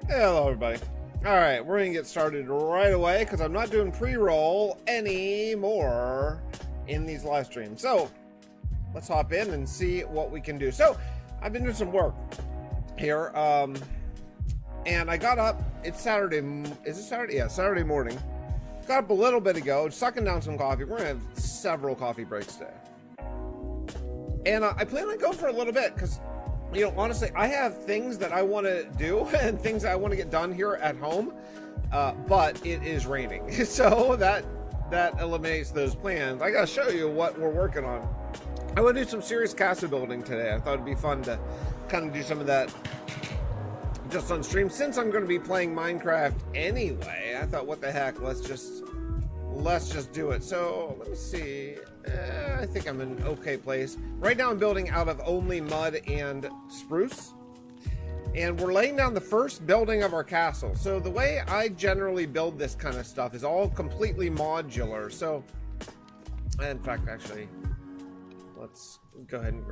Hello everybody. Alright, we're going to get started right away because I'm not doing pre-roll anymore in these live streams. So, let's hop in and see what we can do. So, I've been doing some work here, and I got up, it's Saturday, is it Saturday? Yeah, Saturday morning. Got up a little bit ago, sucking down some coffee. We're going to have several coffee breaks today. And I plan on going for a little bit because, you know, honestly, I have things that I want to do and things I want to get done here at home, but it is raining. So that eliminates those plans. I got to show you what we're working on. I want to do some serious castle building today. I thought it'd be fun to kind of do some of that just on stream. Since I'm going to be playing Minecraft anyway, I thought, what the heck, let's just do it. So let me see. I think I'm in an okay place. Right now I'm building out of only mud and spruce. And we're laying down the first building of our castle. So the way I generally build this kind of stuff is all completely modular. So, in fact, actually, let's go ahead and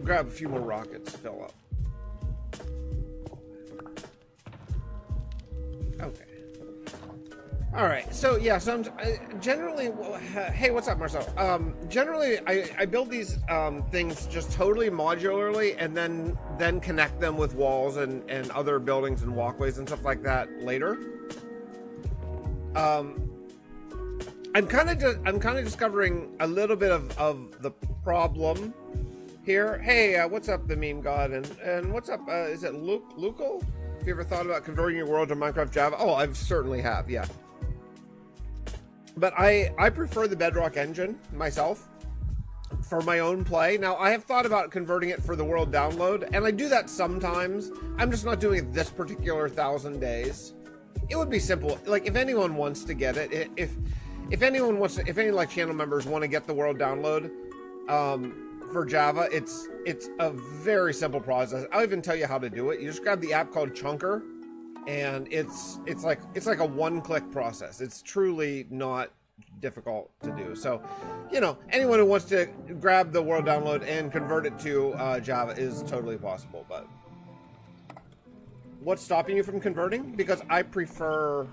grab a few more rockets to fill up. Okay. All right, so yeah, so I'm generally, hey, what's up, Marcel? Generally, I build these things just totally modularly, and then connect them with walls and other buildings and walkways and stuff like that later. I'm kind of discovering a little bit of the problem here. Hey, what's up, the meme god, and what's up? Is it Lucal? Have you ever thought about converting your world to Minecraft Java? Oh, I certainly have, yeah. But I prefer the Bedrock engine myself for my own play. Now, I have thought about converting it for the world download, and I do that sometimes. I'm just not doing it this particular 1,000 days. It would be simple. Like, if anyone wants to get it, if anyone wants to, if any like channel members want to get the world download for Java, it's a very simple process. I'll even tell you how to do it. You just grab the app called Chunker. And it's like a one-click process. It's truly not difficult to do. So, you know, anyone who wants to grab the world download and convert it to Java is totally possible. But what's stopping you from converting? Because I prefer.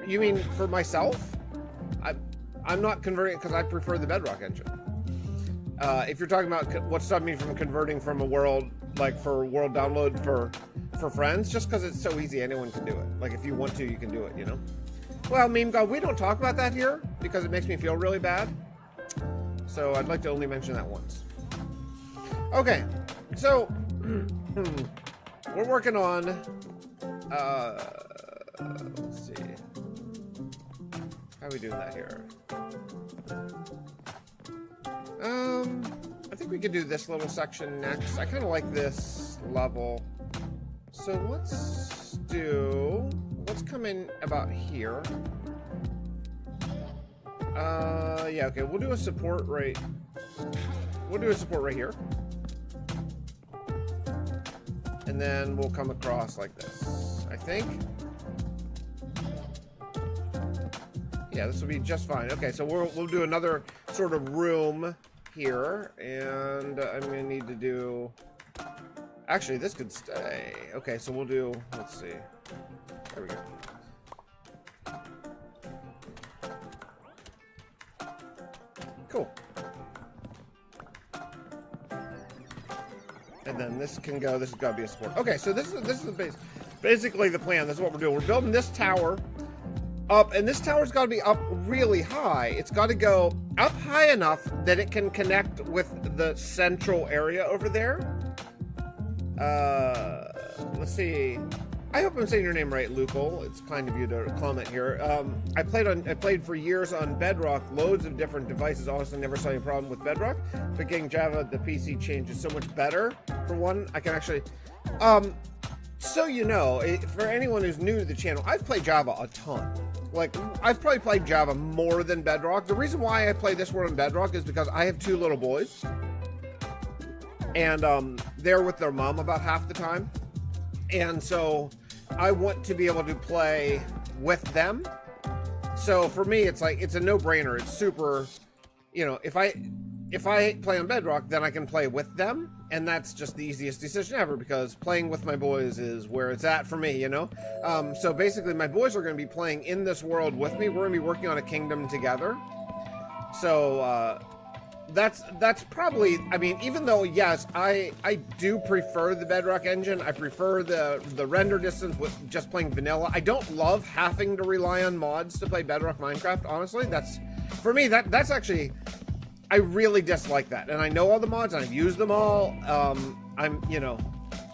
You mean for myself? I'm not converting because I prefer the Bedrock engine. If you're talking about what's stopping me from converting from a world, like for world download for friends, just because it's so easy, anyone can do it. Like, if you want to, you can do it, you know? Well, meme god, we don't talk about that here because it makes me feel really bad. So I'd like to only mention that once. Okay, so we're working on, let's see. How are we doing that here? I think we could do this little section next. I kind of like this level. So let's come in about here. Yeah, okay, we'll do a support right here. And then we'll come across like this, I think. Yeah, this will be just fine. Okay, so we'll do another sort of room here, and I'm gonna need to do. Actually, this could stay. Okay, so we'll do. Let's see. There we go. Cool. And then this can go. This has got to be a support. Okay, so this is basically the plan. This is what we're doing. We're building this tower up, and this tower's got to be up really high. It's got to go up high enough that it can connect with the central area over there. Let's see. I hope I'm saying your name right, Lucal. It's kind of you to comment here. I played for years on Bedrock, loads of different devices. Honestly, never saw any problem with Bedrock. But getting Java, the PC change is so much better. For one, I can actually. So you know, for anyone who's new to the channel, I've played Java a ton. Like, I've probably played Java more than Bedrock. The reason why I play this world in Bedrock is because I have 2 little boys. And they're with their mom about half the time. And so I want to be able to play with them. So for me, it's like, it's a no-brainer. It's super, you know, if I play on Bedrock, then I can play with them. And that's just the easiest decision ever, because playing with my boys is where it's at for me, you know? So basically, my boys are going to be playing in this world with me. We're going to be working on a kingdom together. So, that's probably, I mean, even though, yes, I do prefer the Bedrock engine. I prefer the render distance with just playing vanilla. I don't love having to rely on mods to play Bedrock Minecraft, honestly. That's, for me, that's actually... I really dislike that, and I know all the mods, and I've used them all. I'm, you know,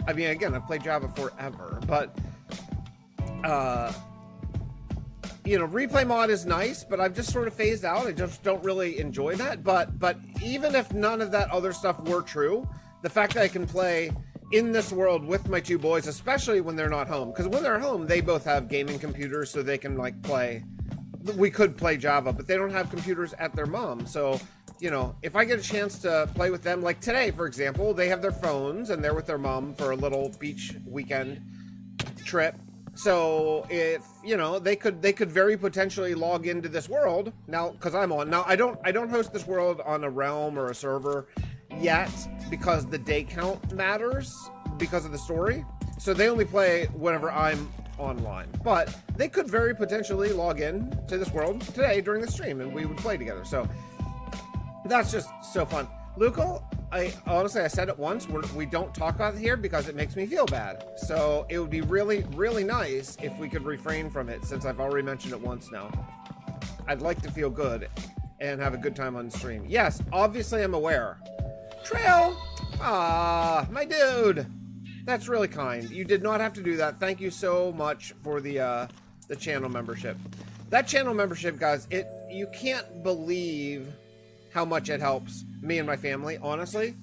I mean, again, I've played Java forever, but, you know, replay mod is nice, but I've just sort of phased out. I just don't really enjoy that, but even if none of that other stuff were true, the fact that I can play in this world with my two boys, especially when they're not home, because when they're home, they both have gaming computers, so they can, like, play. We could play Java, but they don't have computers at their mom, so... You know, if I get a chance to play with them, like today, for example, they have their phones and they're with their mom for a little beach weekend trip. So if, you know, they could very potentially log into this world now, because I'm on. Now, I don't host this world on a realm or a server yet, because the day count matters because of the story. So they only play whenever I'm online. But they could very potentially log in to this world today during the stream, and we would play together. So that's just so fun. Luco, I honestly, I said it once, we don't talk about it here because it makes me feel bad. So it would be really, really nice if we could refrain from it, since I've already mentioned it once now. I'd like to feel good and have a good time on stream. Yes, obviously I'm aware. Trail! Ah, my dude! That's really kind. You did not have to do that. Thank you so much for the channel membership. That channel membership, guys, you can't believe how much it helps me and my family, honestly,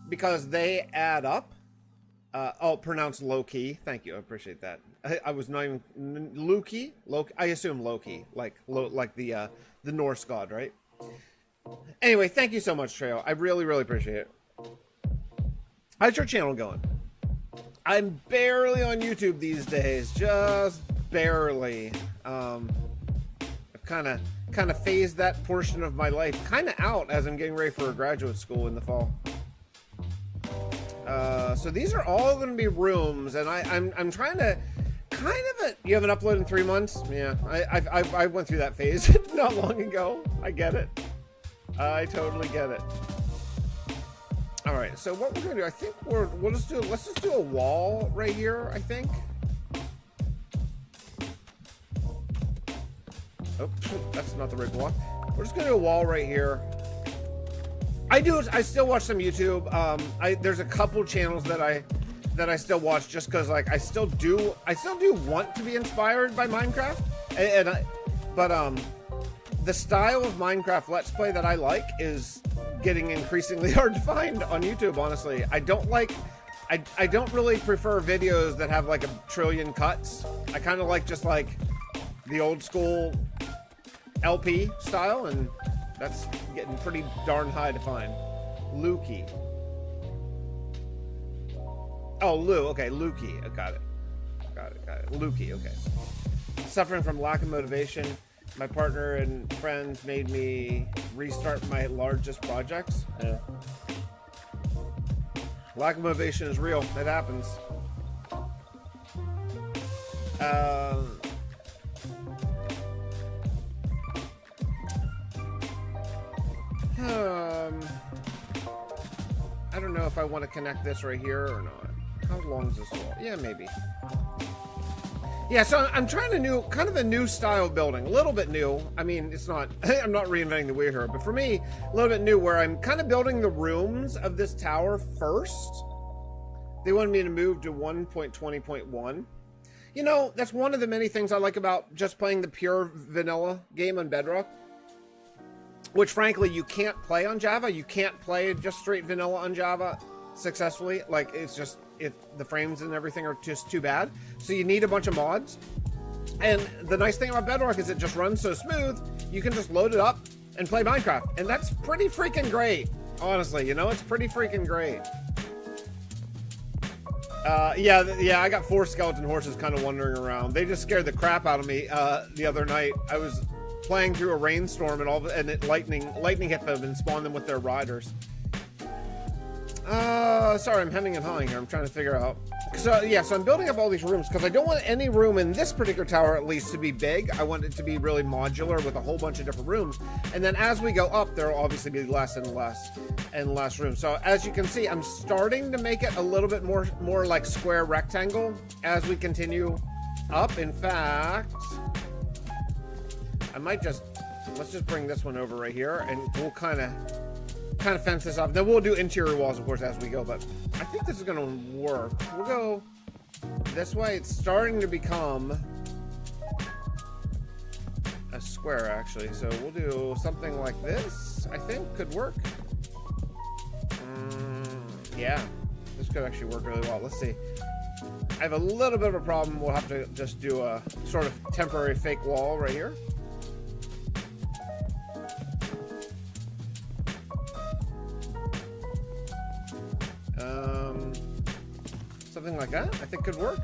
because they add up. Oh, pronounced Loki. Thank you, I appreciate that. I was not even Loki. I assume Loki, like the Norse god, right? Anyway, thank you so much, Treo. I really, really appreciate it. How's your channel going? I'm barely on YouTube these days, just barely. I've kind of phased that portion of my life kind of out as I'm getting ready for graduate school in the fall. So these are all going to be rooms, and I'm trying to you haven't uploaded in 3 months? Yeah, I went through that phase not long ago. I get it. I totally get it. All right, so what we're gonna do, I think let's just do a wall right here, I think. Oh, that's not the right block. We're just gonna do a wall right here. I still watch some YouTube. There's a couple channels that I still watch just because, like, I still do want to be inspired by Minecraft, but the style of Minecraft Let's Play that I like is getting increasingly hard to find on YouTube, honestly. I don't really prefer videos that have like a trillion cuts. I kind of like just like the old school LP style, and that's getting pretty darn high to find. Lukey. Oh, Lou. Okay, Lukey. I got it. Lukey. Okay. Suffering from lack of motivation. My partner and friends made me restart my largest projects. Yeah. Lack of motivation is real. It happens. I don't know if I want to connect this right here or not. How long is this wall? Yeah, maybe. Yeah, so I'm trying kind of a new style of building, a little bit new. I mean, it's not, I'm not reinventing the wheel here, but for me, a little bit new, where I'm kind of building the rooms of this tower first. They wanted me to move to 1.20.1. You know, that's one of the many things I like about just playing the pure vanilla game on Bedrock, which frankly, you can't play on Java. You can't play just straight vanilla on Java successfully. Like, it's just, the frames and everything are just too bad. So you need a bunch of mods. And the nice thing about Bedrock is it just runs so smooth, you can just load it up and play Minecraft. And that's pretty freaking great. Honestly, you know, it's pretty freaking great. Yeah, I got 4 skeleton horses kind of wandering around. They just scared the crap out of me the other night. I was playing through a rainstorm and lightning hit them and spawned them with their riders. Sorry, I'm hemming and hawing here. I'm trying to figure out. So, yeah, so I'm building up all these rooms because I don't want any room in this particular tower, at least, to be big. I want it to be really modular with a whole bunch of different rooms. And then as we go up, there will obviously be less and less and less rooms. So, as you can see, I'm starting to make it a little bit more like square rectangle as we continue up. In fact, I might just... Let's just bring this one over right here, and we'll kind of fence this off. Then we'll do interior walls, of course, as we go, but I think this is going to work. We'll go this way. It's starting to become a square, actually, so we'll do something like this. I think could work. Yeah, this could actually work really well. Let's see. I have a little bit of a problem. We'll have to just do a sort of temporary fake wall right here. Something like that, I think could work.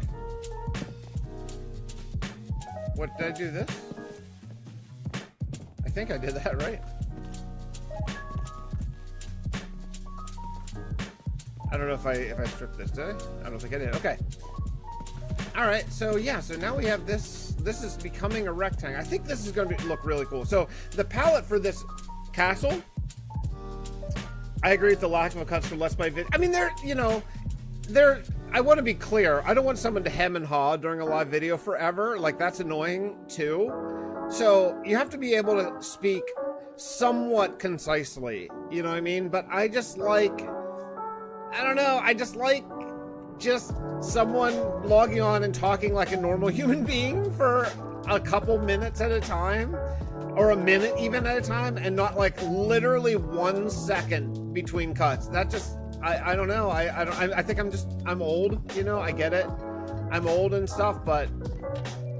What, did I do this? I think I did that right. I don't know if I stripped this, did I? I don't think I did. Okay. All right, so yeah, so now we have this. This is becoming a rectangle. I think this is going to look really cool. So the palette for this castle, I agree with the lack of a cuts for Let's Play video. I mean, I want to be clear. I don't want someone to hem and haw during a live video forever. Like, that's annoying too. So you have to be able to speak somewhat concisely. You know what I mean? But I just like, I don't know. I just like someone logging on and talking like a normal human being for a couple minutes at a time, or a minute even at a time, and not like literally 1 second between cuts. That just, I don't know. I think I'm old, you know, I get it. I'm old and stuff, but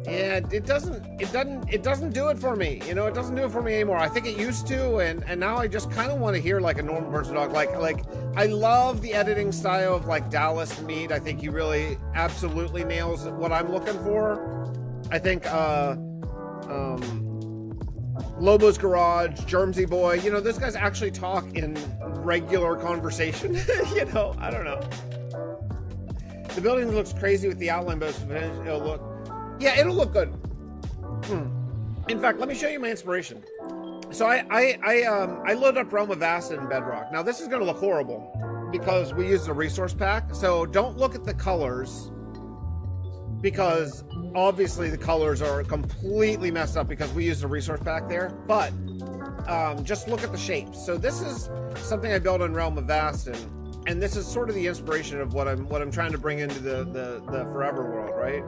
yeah, it doesn't do it for me. You know, it doesn't do it for me anymore. I think it used to, and now I just kind of want to hear like a normal person talk. Like I love the editing style of like Dallas Mead. I think he really absolutely nails what I'm looking for. I think Lobo's Garage, Germsy Boy, you know, those guys actually talk in regular conversation. You know, I don't know. The building looks crazy with the outline, but it'll look, yeah, it'll look good. In fact, let me show you my inspiration. So I loaded up Realm of Acid in Bedrock. Now this is going to look horrible because we used a resource pack. So don't look at the colors, because obviously the colors are completely messed up because we used a resource pack there. But just look at the shapes. So this is something I built in Realm of Acid, and this is sort of the inspiration of what I'm trying to bring into the Forever world, right?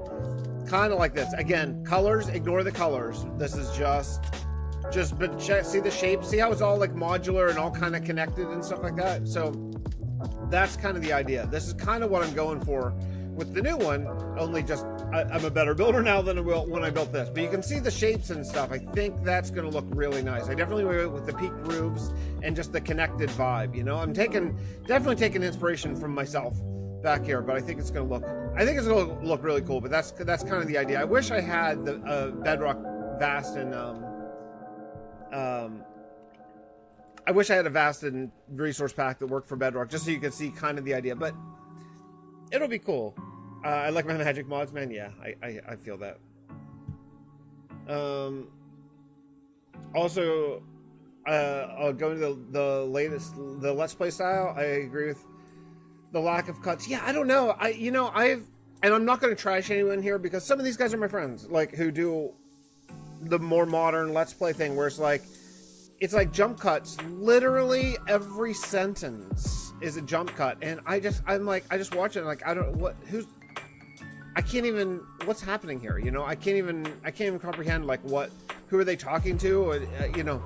Kind of like this. Again, colors, ignore the colors. This is but see the shape, see how it's all like modular and all kind of connected and stuff like that. So that's kind of the idea. This is kind of what I'm going for with the new one, only just I'm a better builder now than when I built this. But you can see the shapes and stuff. I think that's going to look really nice. I definitely went with the peaked roofs and just the connected vibe. You know, I'm definitely taking inspiration from myself back here, but I think it's going to look really cool. But that's kind of the idea. I wish I had the Bedrock Vast and I wish I had a Vast and resource pack that worked for Bedrock, just so you could see kind of the idea. But it'll be cool. I like my magic mods, man. Yeah, I feel that. Also, I'll go into the Let's Play style. I agree with the lack of cuts. Yeah, I don't know. And I'm not going to trash anyone here because some of these guys are my friends, like, who do the more modern Let's Play thing, where it's like jump cuts. Literally every sentence is a jump cut, and I just watch it and like, what's happening here, you know? I can't even comprehend like who are they talking to, or, you know,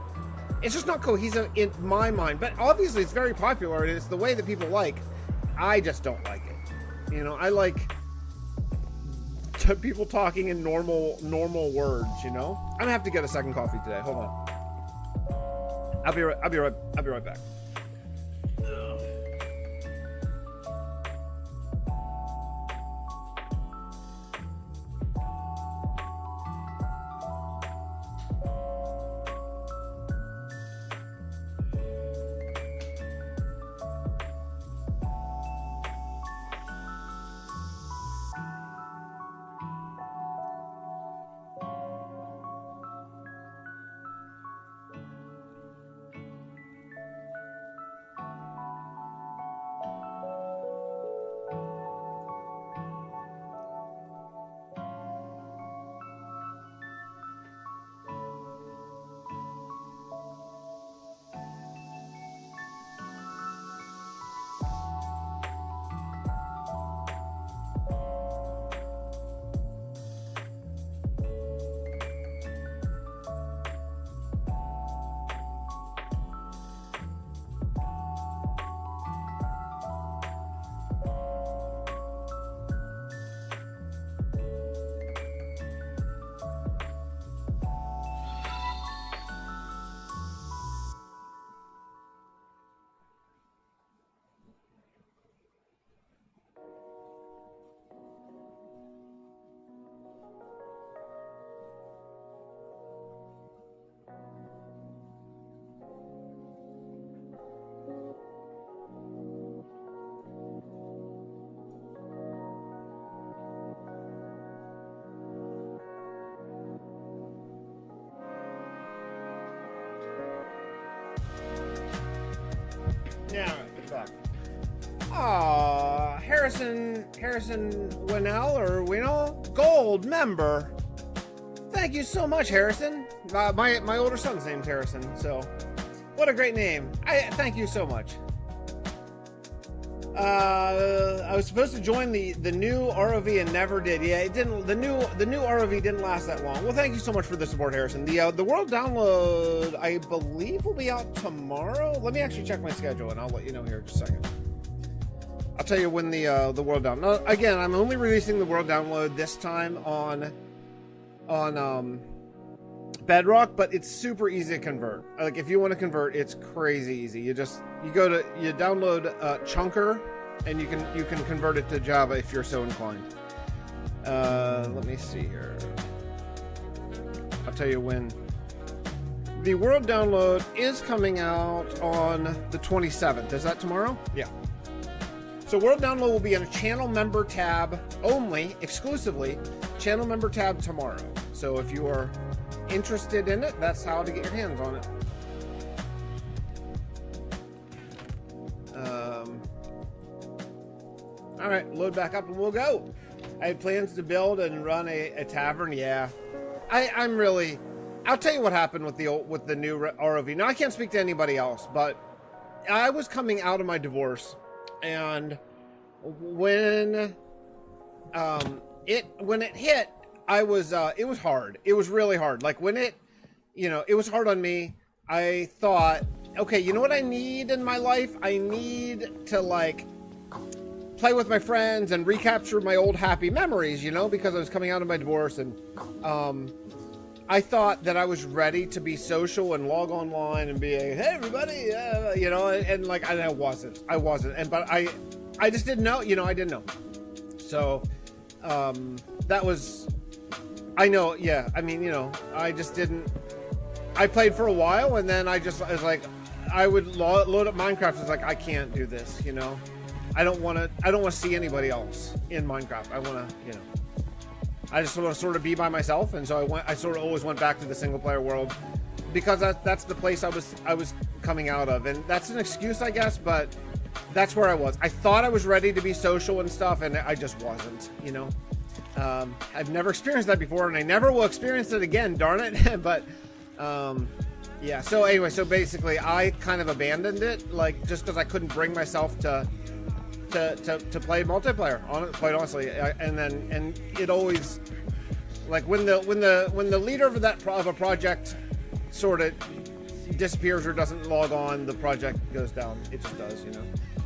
it's just not cohesive in my mind. But obviously it's very popular and it's the way that people like. I just don't like it, you know. I like people talking in normal words, you know. I'm gonna have to get a second coffee today. Hold on. I'll be right back. Harrison Winnell, gold member. Thank you so much, Harrison. My older son's name's Harrison, so what a great name. Thank you so much. I was supposed to join the new ROV and never did. Yeah, it didn't. The new ROV didn't last that long. Well, thank you so much for the support, Harrison. The world download, I believe, will be out tomorrow. Let me actually check my schedule, and I'll let you know here in just a second. I'll tell you when the world download. Again, I'm only releasing the world download this time on Bedrock, but it's super easy to convert. Like, if you want to convert, it's crazy easy. You download Chunker, and you can convert it to Java if you're so inclined. Let me see here. I'll tell you when. The world download is coming out on the 27th. Is that tomorrow? Yeah. So world download will be in a channel member tab only, exclusively, channel member tab tomorrow. So if you are interested in it, that's how to get your hands on it. All right, load back up and we'll go. I had plans to build and run a tavern. Yeah, I'll tell you what happened with the new ROV. Now, I can't speak to anybody else, but I was coming out of my divorce, and when it hit, it was hard. It was really hard. Like, when it was hard on me. I thought, okay, you know what I need in my life? I need to, like, play with my friends and recapture my old happy memories, because I was coming out of my divorce, and I thought that I was ready to be social and log online and be like, hey everybody, and like, I wasn't, but I just didn't know, I didn't know. So, that was, I know, yeah, I mean, I just didn't, I played for a while, and then I was like, I would load up Minecraft. It's like, I can't do this, I don't want to see anybody else in Minecraft. I want to, I just want to sort of be by myself, and so I sort of always went back to the single player world because that's the place I was coming out of, and that's an excuse, I guess, but that's where I was. I thought I was ready to be social and stuff, and I just wasn't, I've never experienced that before, and I never will experience it again, darn it. But yeah, so anyway, so basically I kind of abandoned it, like, just because I couldn't bring myself to play multiplayer, quite honestly. And it always, like, when the leader of a project sort of disappears or doesn't log on, the project goes down. It just does,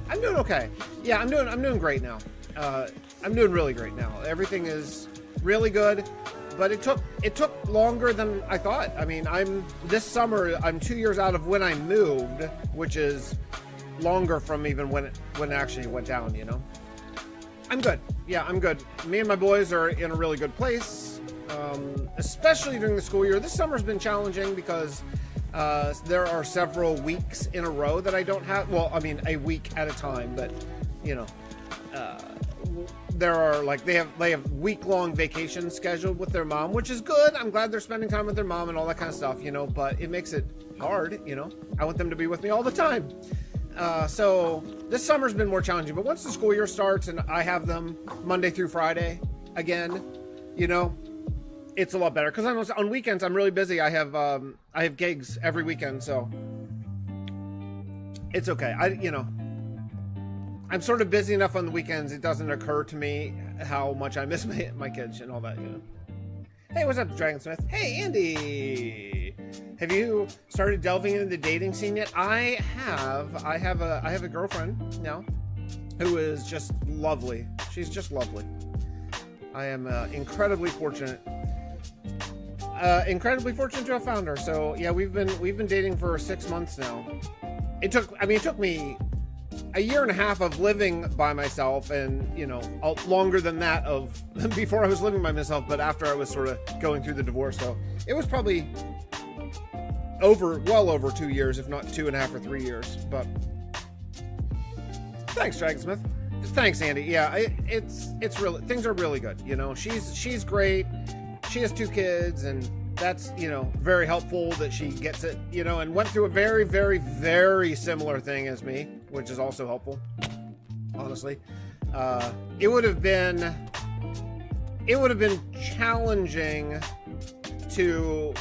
I'm doing okay. Yeah, I'm doing great now. I'm doing really great now. Everything is really good, but it took longer than I thought. I mean, this summer I'm 2 years out of when I moved, which is longer from even when it actually went down, I'm good. Yeah, I'm good. Me and my boys are in a really good place, especially during the school year. This summer's been challenging because there are several weeks in a row that I don't have, well, I mean, a week at a time, but there are, like, they have week-long vacations scheduled with their mom, which is good. I'm glad they're spending time with their mom and all that kind of stuff, but it makes it hard. I want them to be with me all the time. So this summer's been more challenging, but once the school year starts and I have them Monday through Friday again, it's a lot better, because on weekends I'm really busy. I have gigs every weekend, so it's okay. I'm sort of busy enough on the weekends. It doesn't occur to me how much I miss my kids and all that, Hey, what's up, Dragonsmith? Hey, Andy. Have you started delving into the dating scene yet? I have a girlfriend now who is just lovely. She's just lovely. I am incredibly fortunate to have found her. So yeah, we've been dating for 6 months now. It took me a year and a half of living by myself, and longer than that of before I was living by myself, but after I was sort of going through the divorce. So it was probably well over 2 years, if not 2.5 or 3 years. But thanks, Dragonsmith. Thanks, Andy. Yeah, it's really, things are really good. She's great. She has 2 kids, and that's, very helpful that she gets it, and went through a very, very, very similar thing as me, which is also helpful. honestly. It would have been challenging to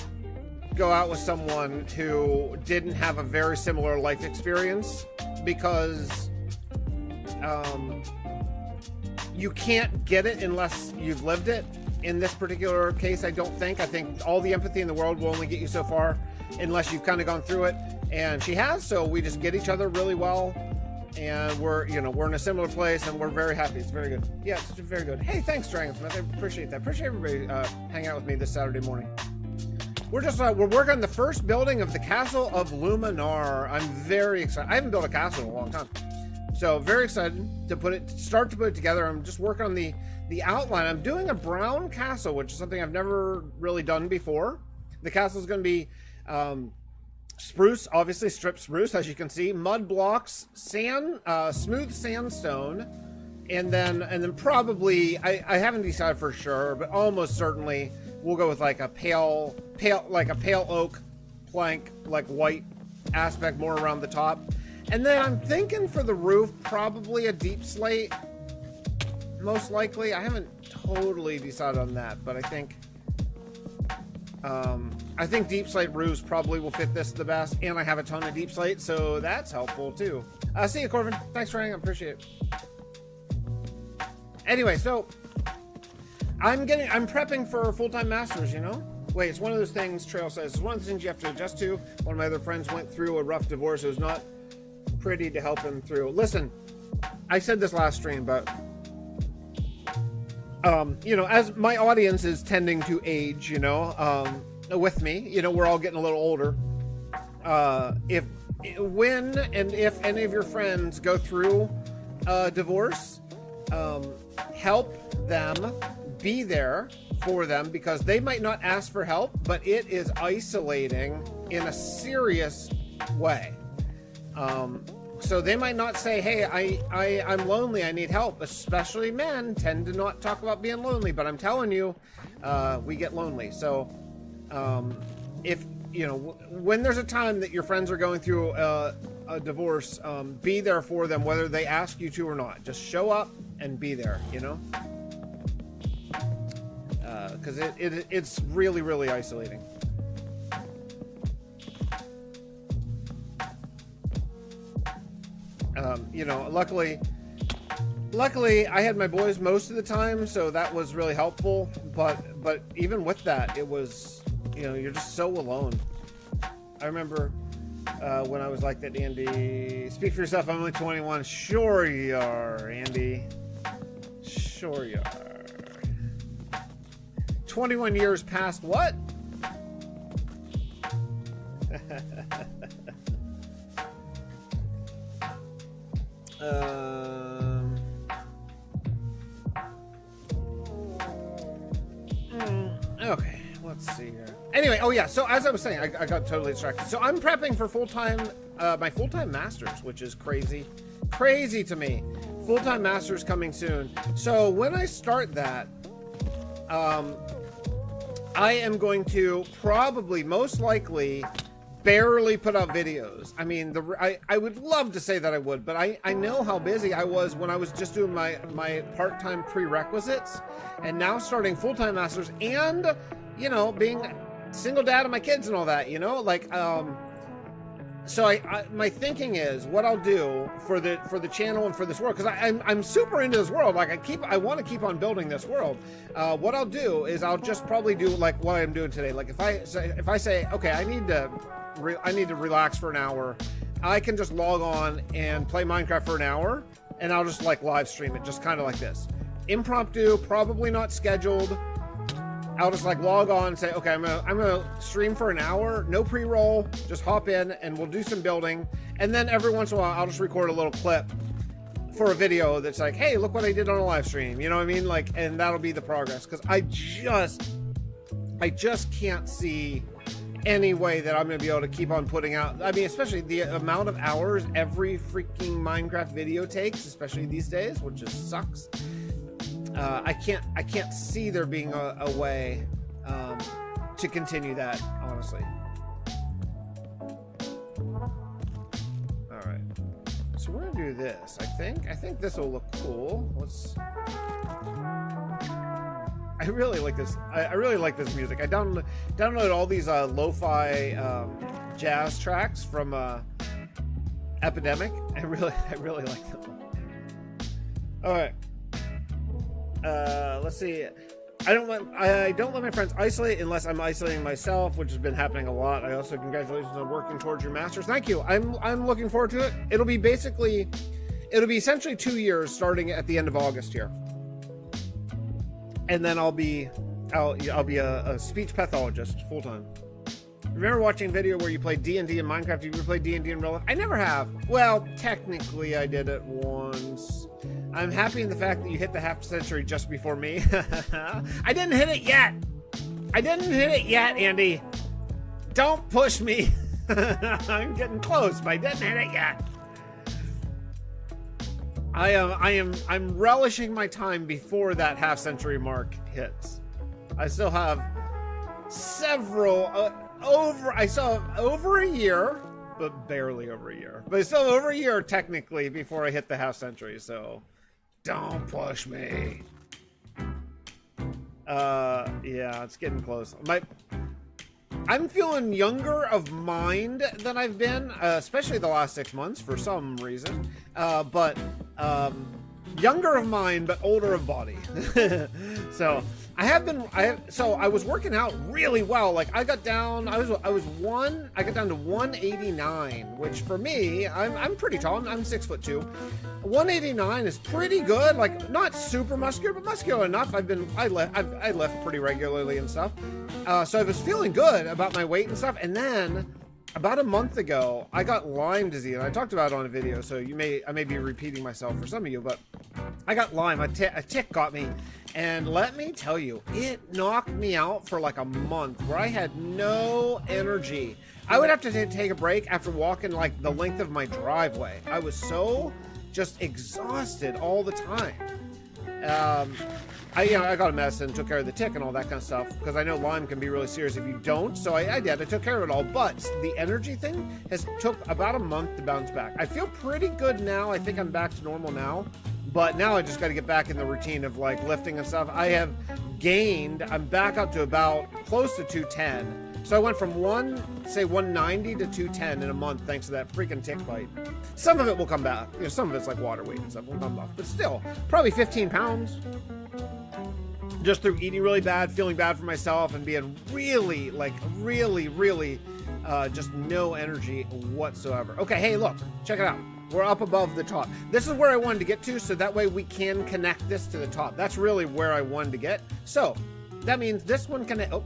go out with someone who didn't have a very similar life experience, because you can't get it unless you've lived it. In this particular case, I think all the empathy in the world will only get you so far unless you've kind of gone through it, and she has. So we just get each other really well, and we're in a similar place, and we're very happy. It's very good. Yeah, it's very good. Hey, thanks, Dragonsmith. I appreciate that. Appreciate everybody hanging out with me this Saturday morning. We're working on the first building of the Castle of Luma-Nar. I'm very excited. I haven't built a castle in a long time, so very excited to start to put it together. I'm just working on the outline. I'm doing a brown castle, which is something I've never really done before. The castle is going to be spruce, obviously stripped spruce, as you can see, mud blocks, sand, smooth sandstone, and then probably I haven't decided for sure, but almost certainly we'll go with like a pale oak plank, like white aspect more around the top. And then I'm thinking for the roof, probably a deep slate, most likely. I haven't totally decided on that, but I think deep slate roofs probably will fit this the best, and I have a ton of deep slate, so that's helpful too. See you, Corvin. Thanks for hanging. I appreciate it. Anyway, so I'm prepping for full-time masters, Wait, it's one of those things, Trail says, it's one of the things you have to adjust to. One of my other friends went through a rough divorce. It was not pretty to help him through. Listen, I said this last stream, but as my audience is tending to age, with me, we're all getting a little older. When and if any of your friends go through a divorce, help them, be there for them, because they might not ask for help, but it is isolating in a serious way. So they might not say, hey, I'm lonely, I need help. Especially men tend to not talk about being lonely, but I'm telling you, we get lonely. So if, when there's a time that your friends are going through a divorce, be there for them, whether they ask you to or not. Just show up and be there, because it's really, really isolating. Luckily I had my boys most of the time, so that was really helpful, but even with that, it was, you're just so alone. I remember when I was like that, Andy. Speak for yourself, I'm only 21. Sure you are, Andy. Sure you are. 21 years past what? Okay, let's see here. Anyway, oh yeah, so as I was saying, I got totally distracted. So I'm prepping for my full-time masters, which is crazy to me. Full-time masters coming soon. So when I start that, I am going to probably, most likely, barely put out videos. I mean, I would love to say that I would, but I know how busy I was when I was just doing my part-time prerequisites, and now starting full-time masters, and being single dad of my kids and all that, so my thinking is, what I'll do for the channel and for this world, because I'm super into this world. Like I want to keep on building this world. What I'll do is I'll just probably do like what I'm doing today. Like if I say, okay, I need to relax for an hour, I can just log on and play Minecraft for an hour, and I'll just like live stream it, just kind of like this, impromptu, probably not scheduled. I'll just like log on and say, okay, I'm gonna stream for an hour, no pre-roll, just hop in and we'll do some building, and then every once in a while I'll just record a little clip for a video that's like, hey, look what I did on a live stream, you know what I mean? Like, and that'll be the progress, because I just can't see any way that I'm gonna be able to keep on putting out. I mean, especially the amount of hours every freaking Minecraft video takes, especially these days, which just sucks. I can't see there being a way to continue that, honestly. All right, so we're gonna do do this. I think this will look cool. Let's. I really like this. I really like this music. I downloaded all these lo-fi jazz tracks from Epidemic. I really like them. All right. Let's see. I don't let my friends isolate unless I'm isolating myself, which has been happening a lot. I also congratulations on working towards your masters. Thank you. I'm looking forward to it. It'll be essentially 2 years starting at the end of August here. And then I'll be a speech pathologist full time. Remember watching a video where you played D&D in Minecraft? Have you ever played D&D in real life? I never have. Well, technically I did it once. I'm happy in the fact that you hit the half century just before me. I didn't hit it yet. Andy. Don't push me. I'm getting close, but I didn't hit it yet. I'm relishing my time before that half century mark hits. I still have several over a year, but barely over a year. But it's still over a year technically before I hit the half century, so don't push me. Yeah, it's getting close. I'm feeling younger of mind than I've been, especially the last 6 months for some reason. But younger of mind, but older of body. So I was working out really well. Like I got down to 189, which for me, I'm pretty tall. I'm 6'2". 189 is pretty good. Like not super muscular, but muscular enough. I lift pretty regularly and stuff. So I was feeling good about my weight and stuff. And then about a month ago, I got Lyme disease. And I talked about it on a video, so I may be repeating myself for some of you, but I got Lyme. A tick got me. And let me tell you, it knocked me out for like a month where I had no energy. I would have to take a break after walking like the length of my driveway. I was so just exhausted all the time. I got a medicine, took care of the tick and all that kind of stuff, because I know Lyme can be really serious if you don't. So I did. I took care of it all. But the energy thing took about a month to bounce back. I feel pretty good now. I think I'm back to normal now. But now I just got to get back in the routine of like lifting and stuff. I have gained, I'm back up to about close to 210. So I went from 190 to 210 in a month thanks to that freaking tick bite. Some of it will come back. Some of it's like water weight and stuff will come back. But still, probably 15 pounds. Just through eating really bad, feeling bad for myself, and being really just no energy whatsoever. Okay, hey, look, check it out. We're up above the top. This is where I wanted to get to, so that way we can connect this to the top. That's really where I wanted to get. So that means this one can, oh,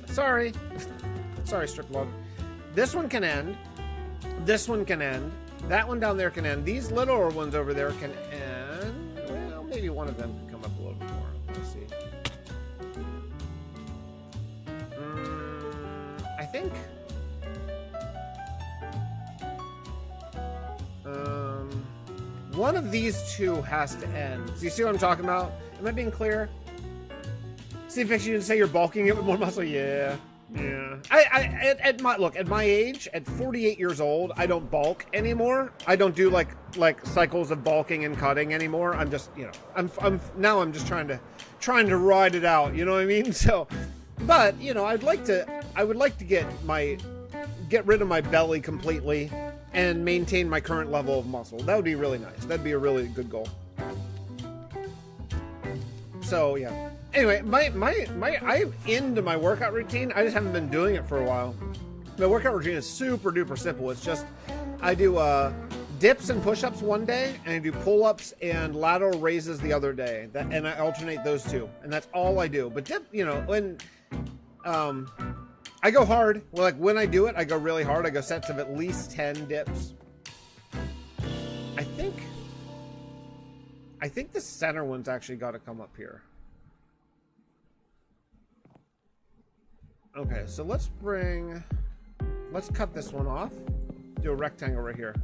sorry, strip log. This one can end. This one can end. That one down there can end. These littler ones over there can end. Well, maybe one of them can come up a little bit more. Let's see. I think. One of these two has to end. So you see what I'm talking about? Am I being clear? See, Fix, you didn't say you're bulking it with more muscle? Yeah. At my age, at 48 years old, I don't bulk anymore. I don't do like cycles of bulking and cutting anymore. I'm just, I'm just trying to ride it out. You know what I mean? So, but I would like to get rid of my belly completely and maintain my current level of muscle. That would be really nice. That'd be a really good goal. So yeah. Anyway, I'm into my workout routine. I just haven't been doing it for a while. My workout routine is super duper simple. It's just I do dips and push-ups one day, and I do pull-ups and lateral raises the other day. And I alternate those two, and that's all I do. But dip, when I go hard. Well, like when I do it, I go really hard. I go sets of at least 10 dips. I think the center one's actually got to come up here. Okay, so let's cut this one off. Do a rectangle right here.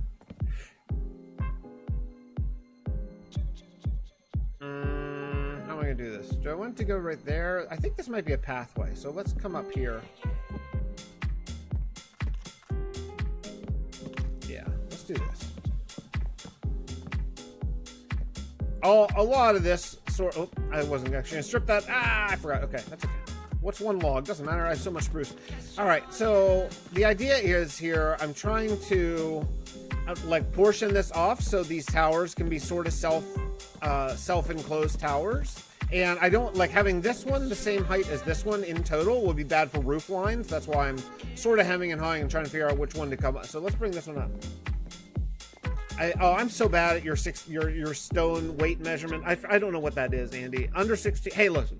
How am I gonna do this? Do I want to go right there? I think this might be a pathway, so let's come up here. Yeah, let's do this. a lot of this sort. Oh, I wasn't actually gonna strip that. I forgot. Okay, that's okay. What's one log? Doesn't matter. I have so much spruce. All right. So the idea is here. I'm trying to like portion this off so these towers can be sort of self-enclosed towers. And I don't like having this one the same height as this one in total would be bad for roof lines. That's why I'm sort of hemming and hawing and trying to figure out which one to come up. So let's bring this one up. I'm so bad at your stone weight measurement. I don't know what that is, Andy. Under 16. Hey, listen.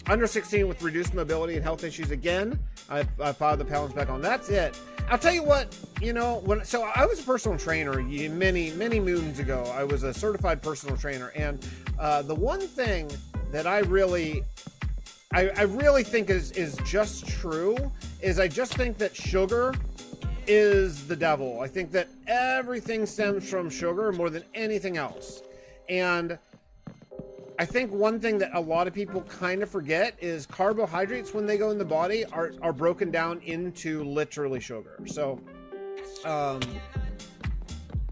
Under 16 with reduced mobility and health issues again. I filed the balance back on. That's it. I'll tell you what, you know, so I was a personal trainer many moons ago. I was a certified personal trainer, and the one thing that I really think is just true is I just think that sugar is the devil. I think that everything stems from sugar more than anything else. And I think one thing that a lot of people kind of forget is carbohydrates, when they go in the body, are broken down into literally sugar. So,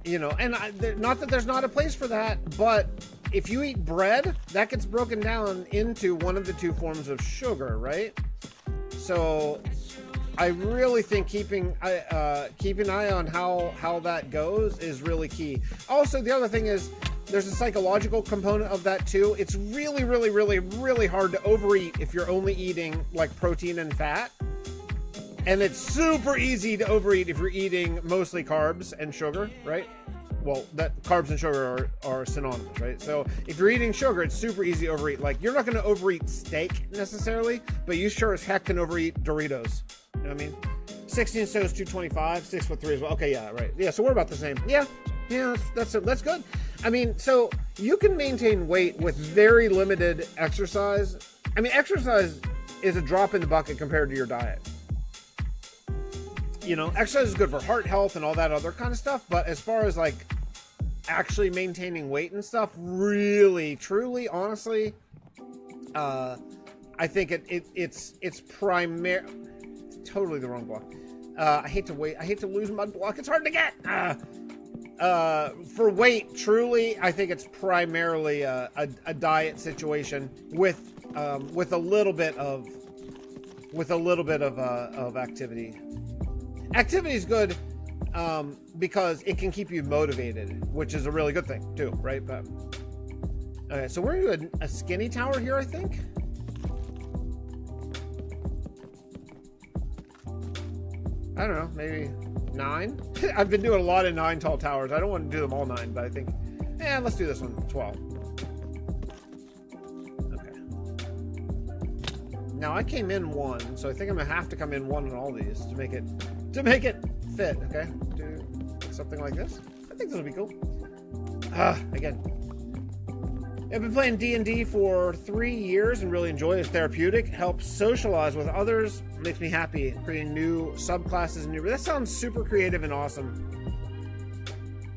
you know, and not that there's not a place for that, but if you eat bread, that gets broken down into one of the two forms of sugar, right? So I really think keeping an eye on how that goes is really key. Also, the other thing is, there's a psychological component of that too. It's really, really, really, really hard to overeat if you're only eating like protein and fat. And it's super easy to overeat if you're eating mostly carbs and sugar, right? Well, that carbs and sugar are synonymous, right? So if you're eating sugar, it's super easy to overeat. Like, you're not going to overeat steak necessarily, but you sure as heck can overeat Doritos. You know what I mean? 16 stones, 225, 6'3" as well. Okay, yeah, right. Yeah, so we're about the same. Yeah, that's good. I mean, so you can maintain weight with very limited exercise. I mean, exercise is a drop in the bucket compared to your diet. You know, exercise is good for heart health and all that other kind of stuff. But as far as like actually maintaining weight and stuff, really, truly, honestly, I think it's totally the wrong block. I hate to lose mud block. It's hard to get. For weight, truly, I think it's primarily a diet situation with a little bit of activity. Activity is good because it can keep you motivated, which is a really good thing too, right? But okay, so we're gonna do a skinny tower here, I think. I don't know, maybe 9. I've been doing a lot of 9 tall towers. I don't want to do them all 9, but I think, let's do this one, 12. Okay. Now I came in 1, so I think I'm gonna have to come in 1 on all these to make it fit. Okay, do something like this. I think this will be cool. Again, I've been playing D&D for 3 years and really enjoy it. It's therapeutic, helps socialize with others, makes me happy, creating new subclasses and that sounds super creative and awesome.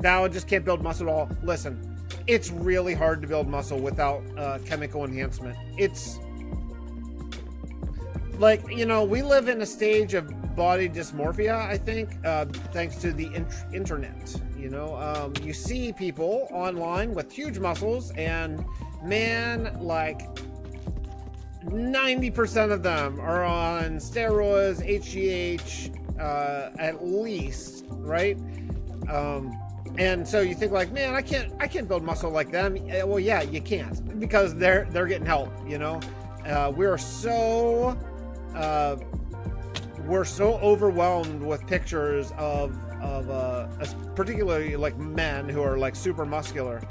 Now I just can't build muscle at all. Listen, it's really hard to build muscle without chemical enhancement. It's like, you know, we live in a stage of body dysmorphia, I think, thanks to the internet. You know, you see people online with huge muscles, and man, like 90% of them are on steroids, HGH, at least, right? And so you think like, man, I can't build muscle like them. Well, yeah, you can't, because they're getting help. You know, we're so overwhelmed with pictures of particularly like men who are like super muscular,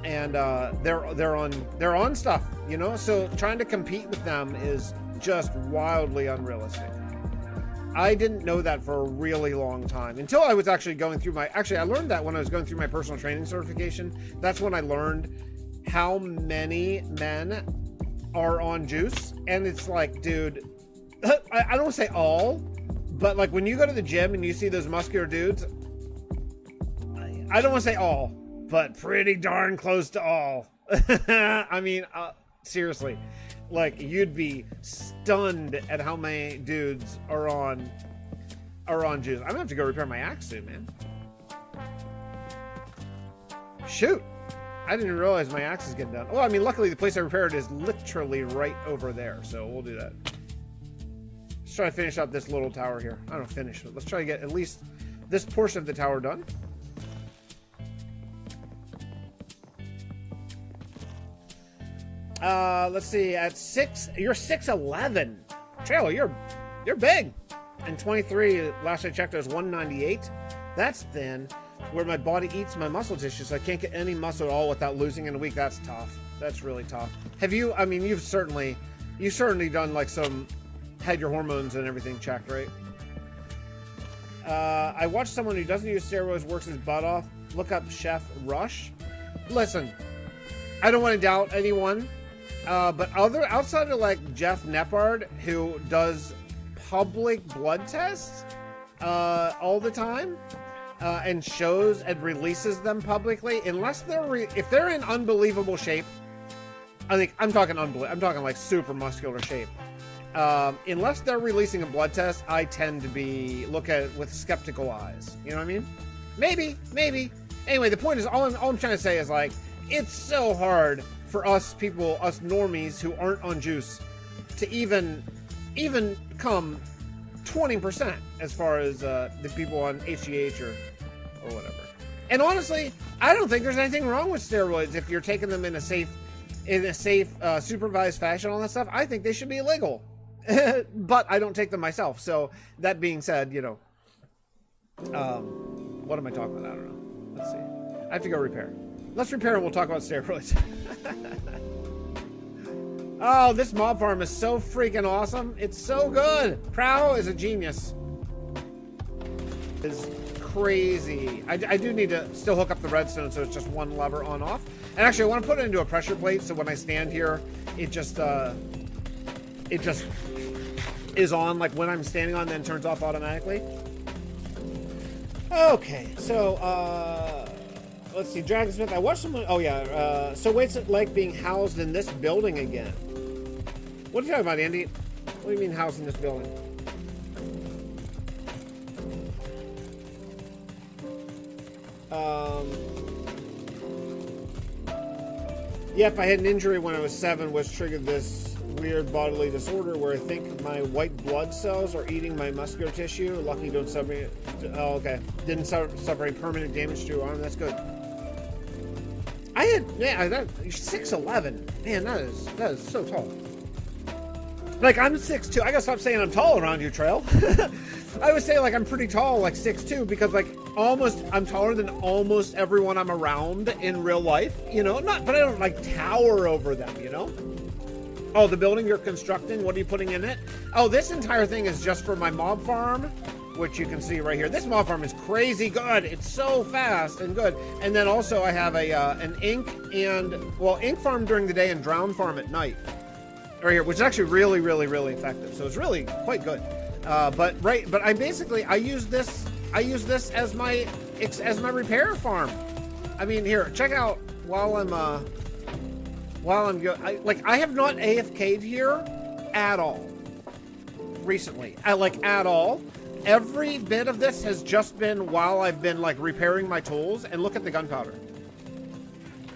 and they're on stuff, you know. So trying to compete with them is just wildly unrealistic. I didn't know that for a really long time until I was actually going through I learned that when I was going through my personal training certification. That's when I learned how many men are on juice, and it's like, dude, I don't want to say all, but like when you go to the gym and you see those muscular dudes, I don't want to say all, but pretty darn close to all. I mean, seriously, like you'd be stunned at how many dudes are on juice. I'm gonna have to go repair my axe soon, man. Shoot, I didn't even realize my axe is getting done. Well, I mean, luckily the place I repaired is literally right over there, so we'll do that. Let's try to finish up this little tower here. I don't know, finish it. Let's try to get at least this portion of the tower done. Let's see, at 6, you're 6'11". Trail, you're big. And 23, last I checked, I was 198. That's thin. Where my body eats my muscle tissue, so I can't get any muscle at all without losing in a week. That's tough. That's really tough. Have you, I mean, you've certainly done like had your hormones and everything checked, right? I watched someone who doesn't use steroids, works his butt off. Look up Chef Rush. Listen, I don't want to doubt anyone, but outside of like Jeff Neppard, who does public blood tests all the time, and shows and releases them publicly, unless if they're in unbelievable shape, I think I'm talking like super muscular shape. Unless they're releasing a blood test, I tend to look at it with skeptical eyes. You know what I mean? Maybe. Anyway, the point is, all I'm trying to say is, like, it's so hard for us people, us normies who aren't on juice, to even come 20% as far as the people on HGH or whatever. And honestly, I don't think there's anything wrong with steroids if you're taking them in a safe, supervised fashion, all that stuff. I think they should be illegal. But I don't take them myself. So that being said, you know, what am I talking about? I don't know. Let's see. I have to go repair. Let's repair and we'll talk about steroids. Oh, this mob farm is so freaking awesome. It's so good. Prow is a genius. It's crazy. I do need to still hook up the redstone so it's just one lever on off. And actually I want to put it into a pressure plate so when I stand here, it just is on, like when I'm standing on, then turns off automatically. Okay, so let's see, Dragonsmith. I watched someone. Oh yeah. So what's it like being housed in this building again? What are you talking about, Andy? What do you mean housed in this building? Yep, I had an injury when I was 7, which triggered this weird bodily disorder where I think my white blood cells are eating my muscular tissue. Lucky don't suffer. Oh, okay. Didn't suffer any permanent damage to your arm. That's good. I had, yeah, that 6'11". Man, that is so tall. Like, I'm 6'2". I gotta stop saying I'm tall around you, Trail. I would say, like, I'm pretty tall, like 6'2", because, like, I'm taller than almost everyone I'm around in real life, you know? But I don't, like, tower over them, you know? Oh, the building you're constructing, what are you putting in it? Oh, this entire thing is just for my mob farm, which you can see right here. This mob farm is crazy good. It's so fast and good. And then also I have an ink ink farm during the day and drown farm at night. Right here, which is actually really, really, really effective. So it's really quite good. But I use this as my repair farm. I mean, here, check out while I'm I have not AFK'd here at all recently. At all. Every bit of this has just been while I've been like repairing my tools. And look at the gunpowder.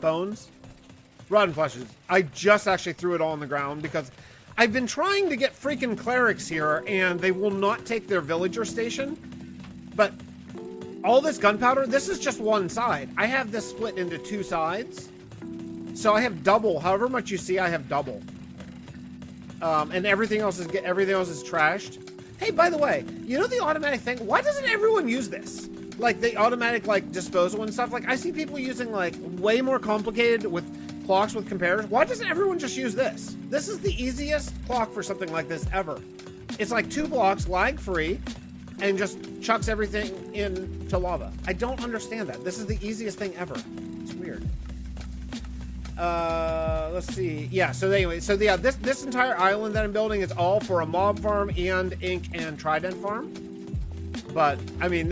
Bones. Rotten fleshes. I just actually threw it all on the ground because I've been trying to get freaking clerics here and they will not take their villager station. But all this gunpowder, this is just one side. I have this split into 2 sides. So I have double. However much you see, I have double. And everything else is trashed. Hey, by the way, you know the automatic thing? Why doesn't everyone use this? Like the automatic like disposal and stuff. Like I see people using like way more complicated with clocks with comparators. Why doesn't everyone just use this? This is the easiest clock for something like this ever. It's like 2 blocks, lag free, and just chucks everything into lava. I don't understand that. This is the easiest thing ever. It's weird. Let's see. Yeah, so anyway, this entire island that I'm building is all for a mob farm and ink and trident farm. But I mean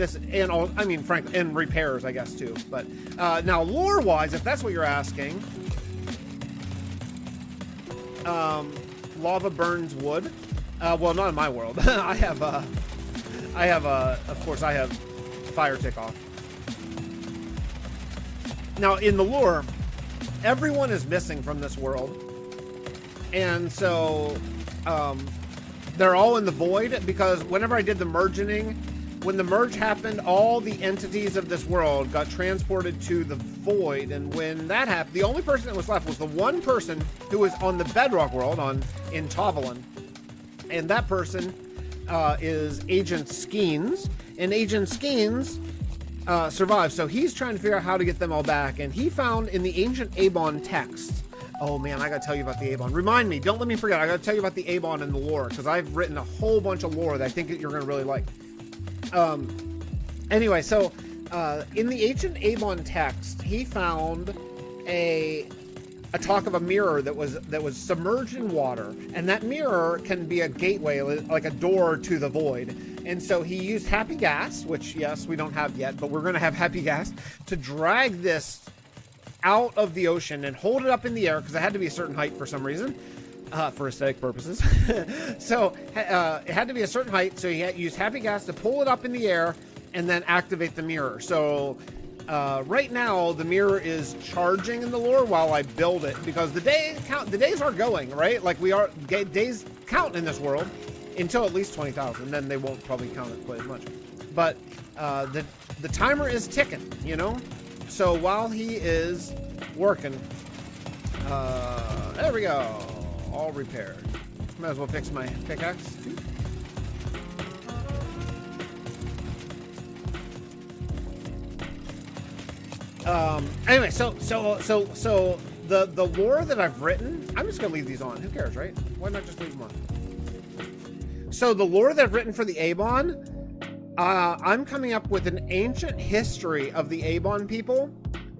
frankly, and repairs, I guess, too. But now lore wise, if that's what you're asking, lava burns wood. Well, not in my world. I have of course I have fire tick off. Now in the lore, everyone is missing from this world. And so they're all in the void, because whenever I did the merging, when the merge happened, all the entities of this world got transported to the void. And when that happened, the only person that was left was the one person who was on the bedrock world in Tavalin. And that person is Agent Skeens. And Agent Skeens survived. So he's trying to figure out how to get them all back. And he found in the ancient Avon text. Oh man, I gotta tell you about the Avon. Remind me, don't let me forget. I gotta tell you about the Avon and the lore, because I've written a whole bunch of lore that I think that you're gonna really like. Anyway, so in the ancient Avon text, he found a talk of a mirror that was submerged in water, and that mirror can be a gateway, like a door to the void. And so he used happy gas, which yes, we don't have yet, but we're gonna have happy gas, to drag this out of the ocean and hold it up in the air, because it had to be a certain height for some reason. For aesthetic purposes. So it had to be a certain height, so he had used happy gas to pull it up in the air and then activate the mirror. So right now the mirror is charging in the lore while I build it, because the days are going, right? Like days count in this world until at least 20,000, then they won't probably count it quite as much. But the timer is ticking, you know? So while he is working, there we go. All repaired. Might as well fix my pickaxe too. Anyway, so the lore that I've written, I'm just gonna leave these on. Who cares, right? Why not just leave them on? So the lore that I've written for the Avon, I'm coming up with an ancient history of the Avon people,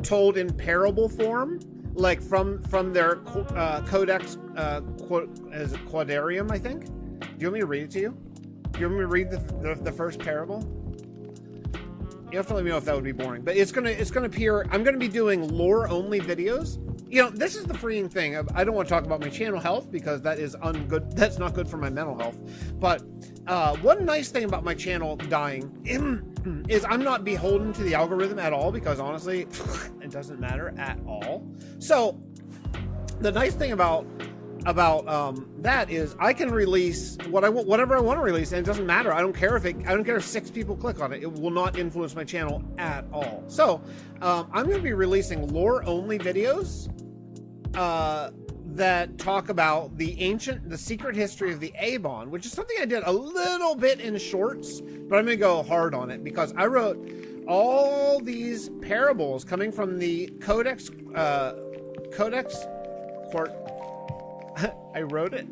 told in parable form. Like from their codex, is it Quadarium, I think? Do you want me to read it to you? Do you want me to read the first parable? You have to let me know if that would be boring. But it's gonna appear. I'm gonna be doing lore only videos. You know, this is the freeing thing. I don't want to talk about my channel health, because that is ungood. That's not good for my mental health. But one nice thing about my channel dying is I'm not beholden to the algorithm at all, because honestly, it doesn't matter at all. So the nice thing about that is I can release whatever I want to release, and it doesn't matter. I don't care if 6 people click on it. It will not influence my channel at all. So I'm going to be releasing lore only videos that talk about the secret history of the Avon, which is something I did a little bit in shorts, but I'm going to go hard on it, because I wrote all these parables coming from the Codex I wrote it.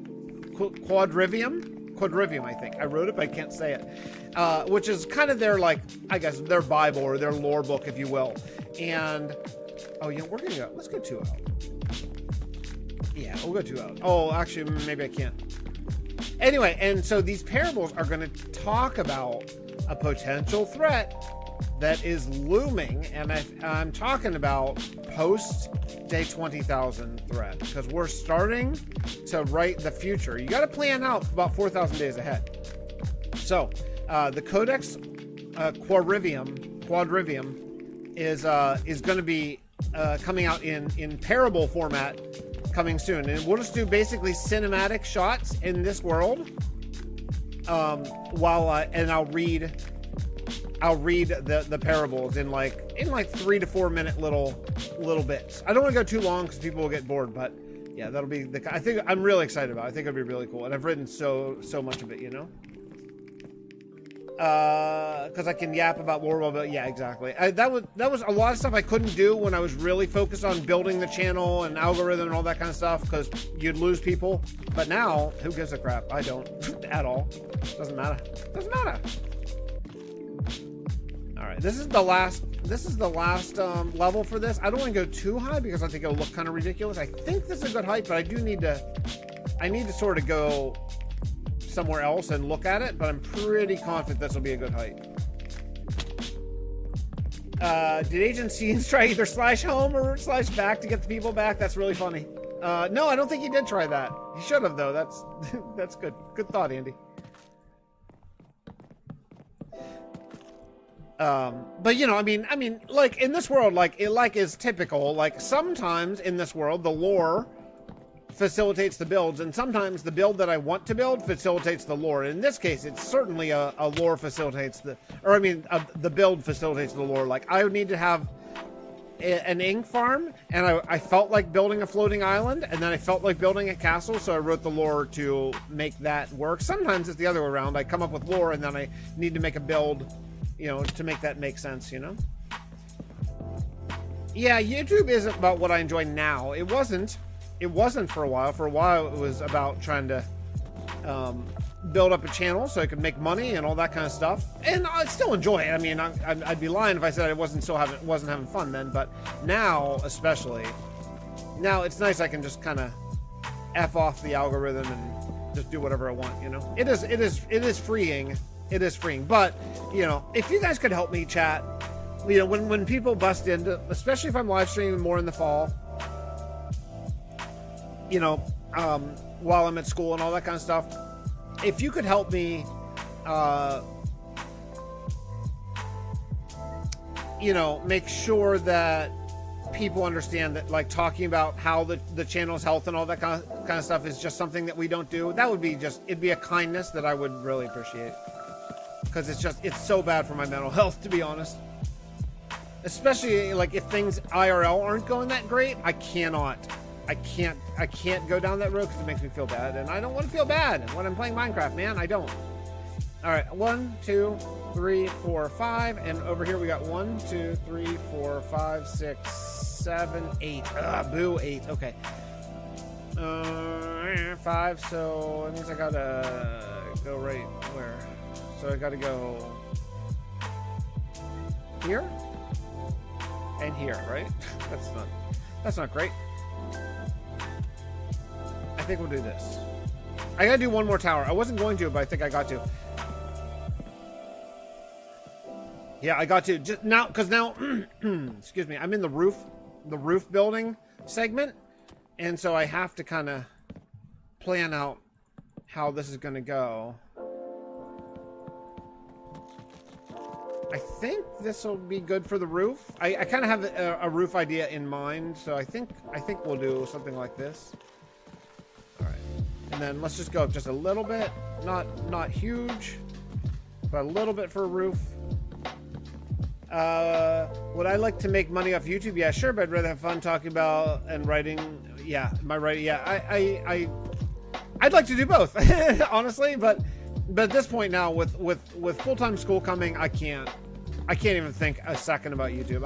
Quadrivium, I think. I wrote it, but I can't say it. Which is kind of their, like, I guess, their Bible or their lore book, if you will. And, oh, you know, we're going to go, let's go 2 out. Yeah, we'll go 2 out. Oh, actually, maybe I can't. Anyway, and so these parables are going to talk about a potential threat that is looming, and I'm talking about post day 20,000 threat, because we're starting to write the future. You got to plan out about 4,000 days ahead. So the Codex Quadrivium is going to be coming out in parable format coming soon, and we'll just do basically cinematic shots in this world and I'll read the parables in like 3 to 4 minute little bits. I don't want to go too long because people will get bored, but yeah, that'll be I think I'm really excited about it. I think it'll be really cool, and I've written so much of it, you know, because I can yap about lore, but yeah, exactly. That was a lot of stuff I couldn't do when I was really focused on building the channel and algorithm and all that kind of stuff, because you'd lose people. But now, who gives a crap? I don't at all. Doesn't matter. All right, this is the last level for this. I don't want to go too high because I think it'll look kind of ridiculous. I think this is a good height, but I need to sort of go somewhere else and look at it, but I'm pretty confident this will be a good height. Did Agent Scenes try either slash home or slash back to get the people back? That's really funny. No, I don't think he did try that. He should have, though. That's good. Good thought, Andy. But you know, I mean, like in this world, like it like is typical. Like sometimes in this world, the lore facilitates the builds, and sometimes the build that I want to build facilitates the lore. In this case, it's certainly a lore facilitates the, or I mean, the build facilitates the lore. Like I would need to have an ink farm, and I felt like building a floating island, and then I felt like building a castle, so I wrote the lore to make that work. Sometimes it's the other way around. I come up with lore, and then I need to make a build, you know, to make that make sense, you know? Yeah, YouTube isn't about what I enjoy now. It wasn't for a while. For a while, it was about trying to build up a channel so I could make money and all that kind of stuff. And I still enjoy it. I mean, I'd be lying if I said I wasn't having fun then. But now, especially, now it's nice I can just kind of F off the algorithm and just do whatever I want, you know? It is freeing. It is freeing. But, you know, if you guys could help me, chat, you know, when people bust into, especially if I'm live streaming more in the fall, you know, while I'm at school and all that kind of stuff, if you could help me, you know, make sure that people understand that, like, talking about how the channel's health and all that kind of stuff is just something that we don't do, that would be just, it'd be a kindness that I would really appreciate. Because it's so bad for my mental health, to be honest. Especially, like, if things IRL aren't going that great, I can't go down that road because it makes me feel bad, and I don't want to feel bad when I'm playing Minecraft, man. I don't. All right, 1, 2, 3, 4, 5, and over here we got 1, 2, 3, 4, 5, 6, 7, 8. Boo, 8. Okay. 5. So that means I gotta go right where? So I gotta go here and here, right? That's not great. I think we'll do this. I gotta do one more tower. I wasn't going to, but I think I got to. Yeah, I got to. Just now, because now, excuse me, I'm in the roof building segment, and so I have to kind of plan out how this is going to go. I think this will be good for the roof. I kind of have a roof idea in mind, so I think we'll do something like this. All right, and then let's just go up just a little bit, not huge, but a little bit for a roof. Would I like to make money off YouTube? Yeah, sure, but I'd rather have fun talking about and writing. Yeah, my writing. Yeah, I'd like to do both, honestly, but at this point now, with full-time school coming, I can't even think a second about YouTube.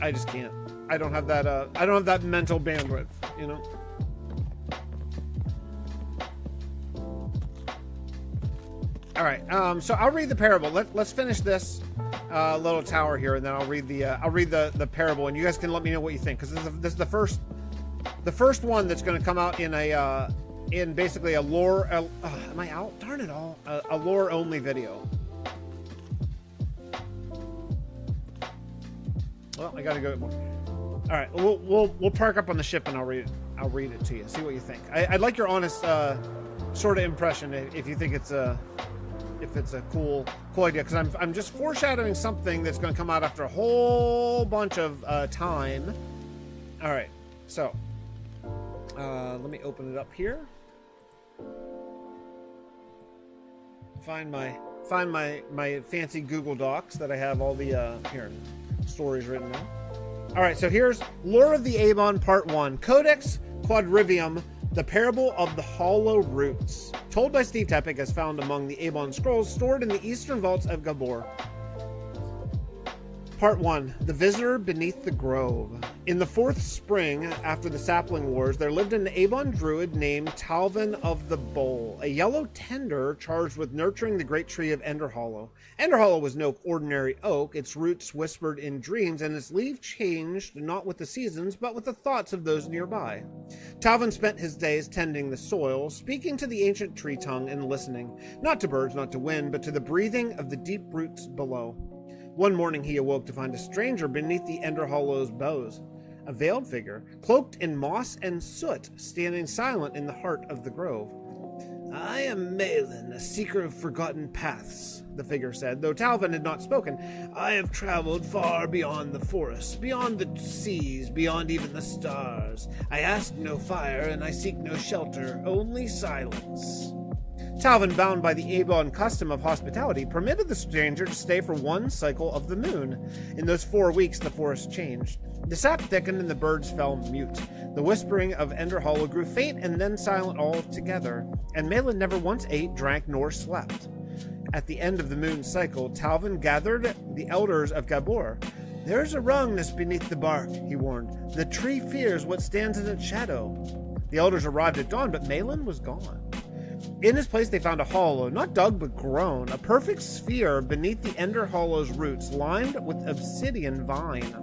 I just can't. I don't have that mental bandwidth, you know. All right, so I'll read the parable. Let's finish this little tower here, and then I'll read the parable, and you guys can let me know what you think, because this is the first one that's going to come out in basically a lore. Am I out? Darn it all! A lore only video. Well, I got to go. All right, we'll park up on the ship, and I'll read it to you. See what you think. I'd like your honest sort of impression if you think it's a cool idea, because I'm just foreshadowing something that's going to come out after a whole bunch of time. All right, so let me open it up here. Find my fancy Google Docs that I have all the stories written in. All right, so here's Lore of the Avon Part 1, Codex Quadrivium, the Parable of the Hollow Roots, told by Steve Tepic, as found among the Avon scrolls stored in the eastern vaults of Gabor. Part 1, The Visitor Beneath the Grove. In the 4th spring, after the Sapling Wars, there lived an Avon druid named Talvin of the Bowl, a yellow tender charged with nurturing the great tree of Enderhollow. Enderhollow was no ordinary oak. Its roots whispered in dreams, and its leaves changed not with the seasons, but with the thoughts of those nearby. Talvin spent his days tending the soil, speaking to the ancient tree tongue and listening, not to birds, not to wind, but to the breathing of the deep roots below. One morning he awoke to find a stranger beneath the Enderhollow's boughs, a veiled figure, cloaked in moss and soot, standing silent in the heart of the grove. I am Malin, a seeker of forgotten paths, the figure said, though Talvin had not spoken. I have traveled far beyond the forests, beyond the seas, beyond even the stars. I ask no fire, and I seek no shelter, only silence. Talvin, bound by the Avon custom of hospitality, permitted the stranger to stay for one cycle of the moon. In those 4 weeks, the forest changed. The sap thickened and the birds fell mute. The whispering of Ender Hollow grew faint and then silent altogether, and Malin never once ate, drank, nor slept. At the end of the moon's cycle, Talvin gathered the elders of Gabor. There's a wrongness beneath the bark, he warned. The tree fears what stands in its shadow. The elders arrived at dawn, but Malin was gone. In his place they found a hollow, not dug but grown, a perfect sphere beneath the Ender Hollow's roots, lined with obsidian vine.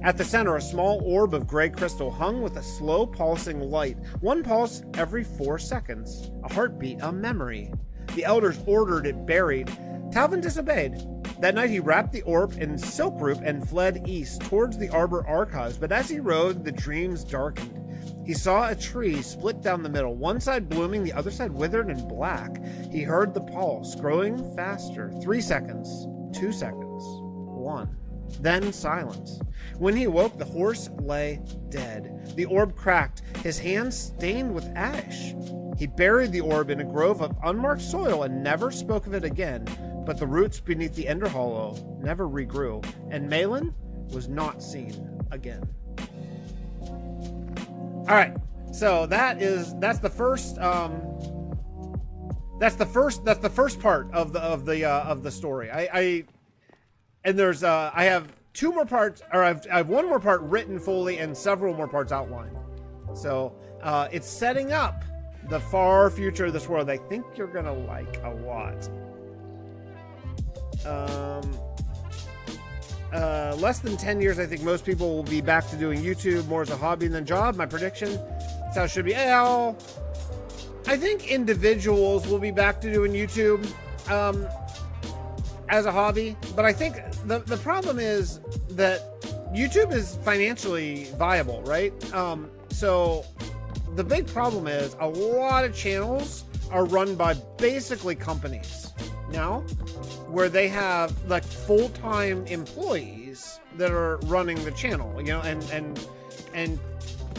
At the center, a small orb of gray crystal hung with a slow pulsing light, one pulse every 4 seconds, a heartbeat, a memory. The elders ordered it buried. Talvin disobeyed. That night he wrapped the orb in silk rope and fled east towards the Arbor Archives, but as he rode, the dreams darkened. He saw a tree split down the middle, one side blooming, the other side withered and black. He heard the pulse growing faster. 3 seconds, 2 seconds, 1. Then silence. When he awoke, the horse lay dead. The orb cracked, his hands stained with ash. He buried the orb in a grove of unmarked soil and never spoke of it again, but the roots beneath the Ender Hollow never regrew, and Malin was not seen again. All right, so that's the first part of the story. I have 2 more parts, or I have 1 more part written fully and several more parts outlined. So it's setting up the far future of this world. I think you're gonna like a lot. Less than 10 years, I think most people will be back to doing YouTube more as a hobby than a job. My prediction. That's how it should be. Well, I think individuals will be back to doing YouTube as a hobby, but I think the problem is that YouTube is financially viable, right? So the big problem is a lot of channels are run by basically companies now, where they have like full-time employees that are running the channel, you know, and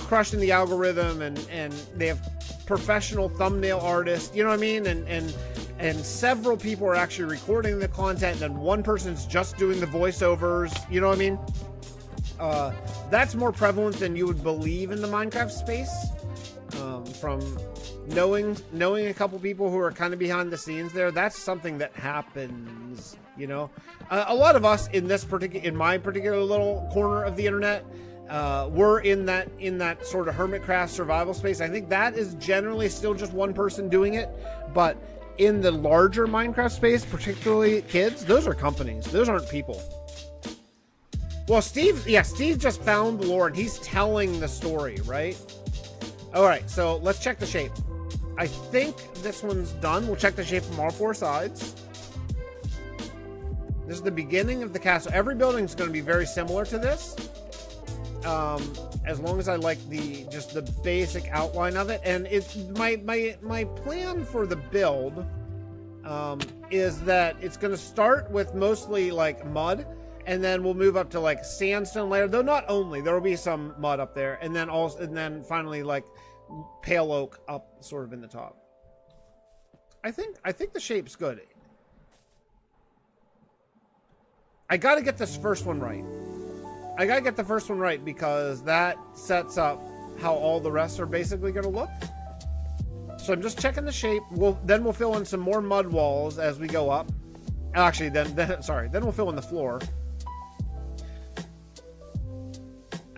crushing the algorithm, and they have professional thumbnail artists, you know what I mean, and several people are actually recording the content, and one person's just doing the voiceovers, you know what I mean. That's more prevalent than you would believe in the Minecraft space, from knowing a couple people who are kind of behind the scenes there. That's something that happens, you know. A lot of us in my particular little corner of the internet, we're in that sort of hermitcraft survival space. I think that is generally still just one person doing it, but in the larger Minecraft space, particularly kids, those are companies. Those aren't people. Well, Steve just found the lore and he's telling the story, right? All right, so let's check the shape. I think this one's done. We'll check the shape from all 4 sides. This is the beginning of the castle. Every building is going to be very similar to this, as long as I like just the basic outline of it. And it's my plan for the build is that it's going to start with mostly like mud, and then we'll move up to like sandstone layer. Though not only, there will be some mud up there, and then finally like pale oak up sort of in the top. I think the shape's good. I gotta get this first one right. I gotta get the first one right because that sets up how all the rest are basically gonna look. So I'm just checking the shape. Then we'll fill in some more mud walls as we go up. Actually, then we'll fill in the floor.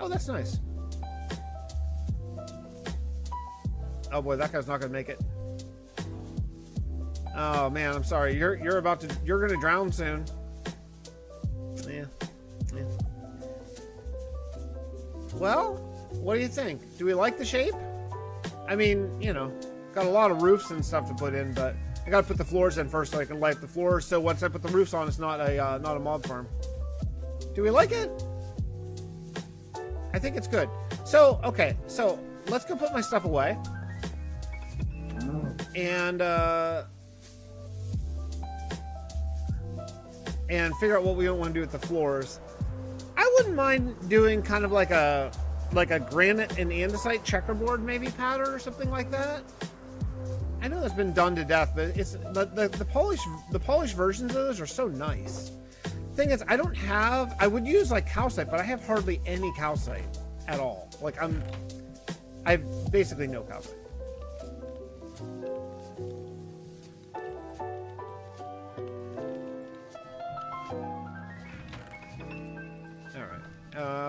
Oh, that's nice. Oh boy, that guy's not gonna make it. Oh man, I'm sorry. You're gonna drown soon. Yeah. Well, what do you think? Do we like the shape? I mean, you know, got a lot of roofs and stuff to put in, but I gotta put the floors in first so I can light the floors. So once I put the roofs on, it's not a mob farm. Do we like it? I think it's good. So okay, so let's go put my stuff away. and figure out what we want to do with the floors. I wouldn't mind doing kind of like a granite and andesite checkerboard maybe pattern or something like that. I know that's been done to death, but it's the polished versions of those are so nice. Thing is, I would use like calcite, but I have hardly any calcite at all. Like I have basically no calcite.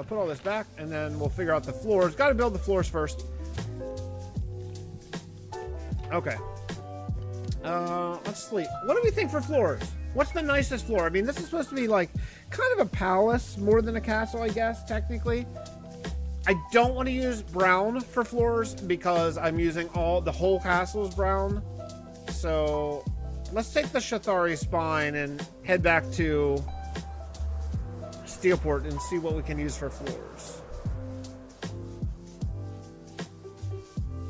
Put all this back, and then we'll figure out the floors. Got to build the floors first. Okay. Let's sleep. What do we think for floors? What's the nicest floor? I mean, this is supposed to be like kind of a palace more than a castle, I guess, technically. I don't want to use brown for floors because I'm using the whole castle's brown. So let's take the Shithari spine and head back to Steelport and see what we can use for floors.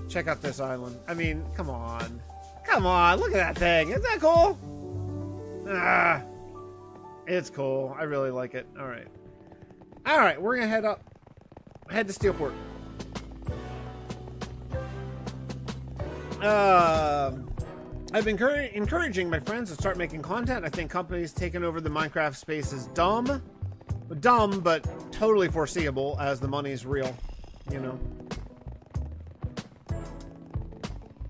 Check out this island. I mean, come on. Come on, look at that thing. Isn't that cool? Ah, it's cool. I really like it. All right. All right, we're going to head to Steelport. I've been encouraging my friends to start making content. I think companies taking over the Minecraft space is dumb, but totally foreseeable as the money's real, you know.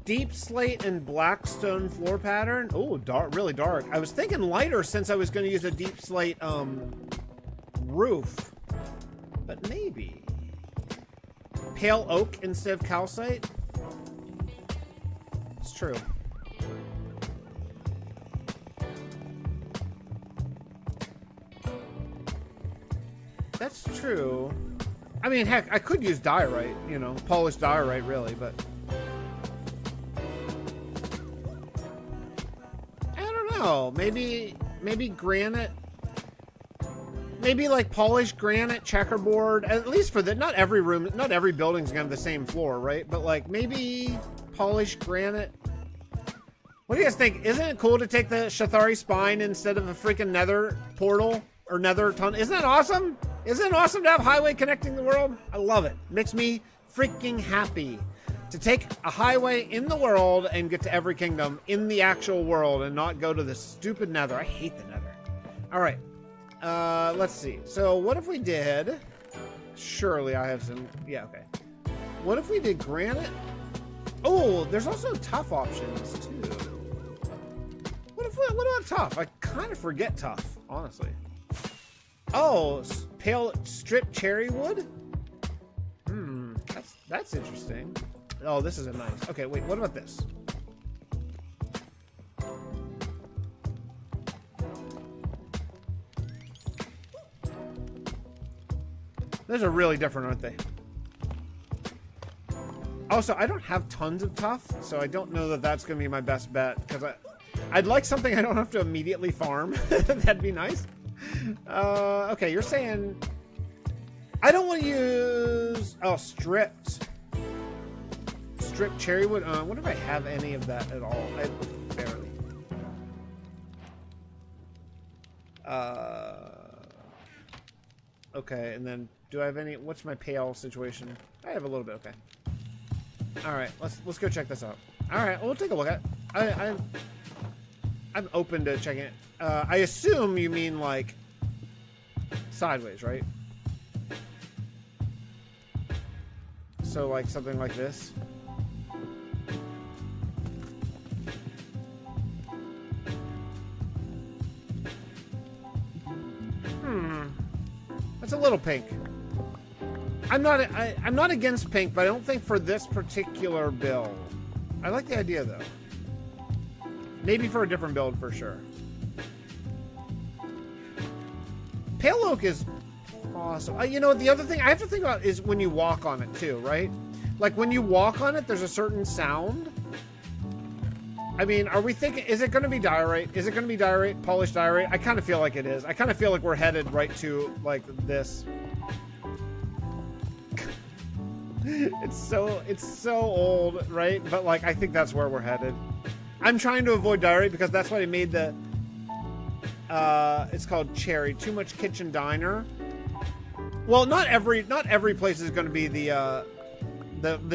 Deep slate and black stone floor pattern. Oh, dark, really dark. I was thinking lighter since I was going to use a deep slate roof, but maybe pale oak instead of calcite. It's true. That's true. I mean, heck, I could use diorite, you know, polished diorite, really, but I don't know. Maybe granite. Maybe like polished granite checkerboard. At least for not every room, not every building's gonna have the same floor, right? But like maybe polished granite. What do you guys think? Isn't it cool to take the Shithari spine instead of a freaking nether portal or nether tunnel? Isn't that awesome? Isn't it awesome to have highway connecting the world? I love it. Makes me freaking happy to take a highway in the world and get to every kingdom in the actual world and not go to the stupid nether. I hate the nether. All right. Let's see. So what if we did... Surely I have some... Yeah, okay. What if we did granite? Oh, there's also tough options, too. What about tough? I kind of forget tough, honestly. Oh, pale strip cherry wood? That's interesting. Oh, this is a nice... Okay, wait, what about this? Those are really different, aren't they? Also, I don't have tons of tough, so I don't know that that's going to be my best bet, because I'd like something I don't have to immediately farm. That'd be nice. Okay, you're saying... I don't want to use... Oh, stripped cherry wood. I wonder if I have any of that at all. Barely. Okay, and then do I have any... What's my pale situation? I have a little bit, okay. Alright, let's go check this out. Alright, we'll take a look at it. I'm open to checking it. I assume you mean, like, sideways, right? So, like, something like this. That's a little pink. I'm not against pink, but I don't think for this particular build. I like the idea, though. Maybe for a different build, for sure. Pale oak is awesome. You know, the other thing I have to think about is when you walk on it, too, right? Like, when you walk on it, there's a certain sound. I mean, are we thinking... Is it going to be diorite? Is it going to be diorite? Polished diorite? I kind of feel like it is. I kind of feel like we're headed right to, like, this... It's so old, right? But like, I think that's where we're headed. I'm trying to avoid diorite because that's why I made the, it's called Cherry. Too Much Kitchen Diner. Well, not every place is going to be the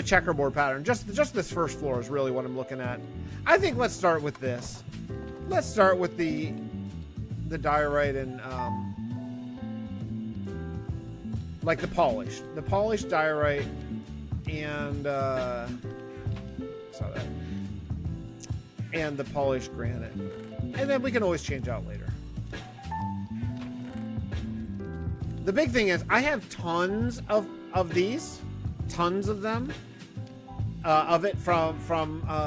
checkerboard pattern. Just this first floor is really what I'm looking at. I think let's start with this. Let's start with the diorite and like the polished diorite and and the polished granite, and then we can always change out later. The big thing is I have tons of these, tons of them, of it from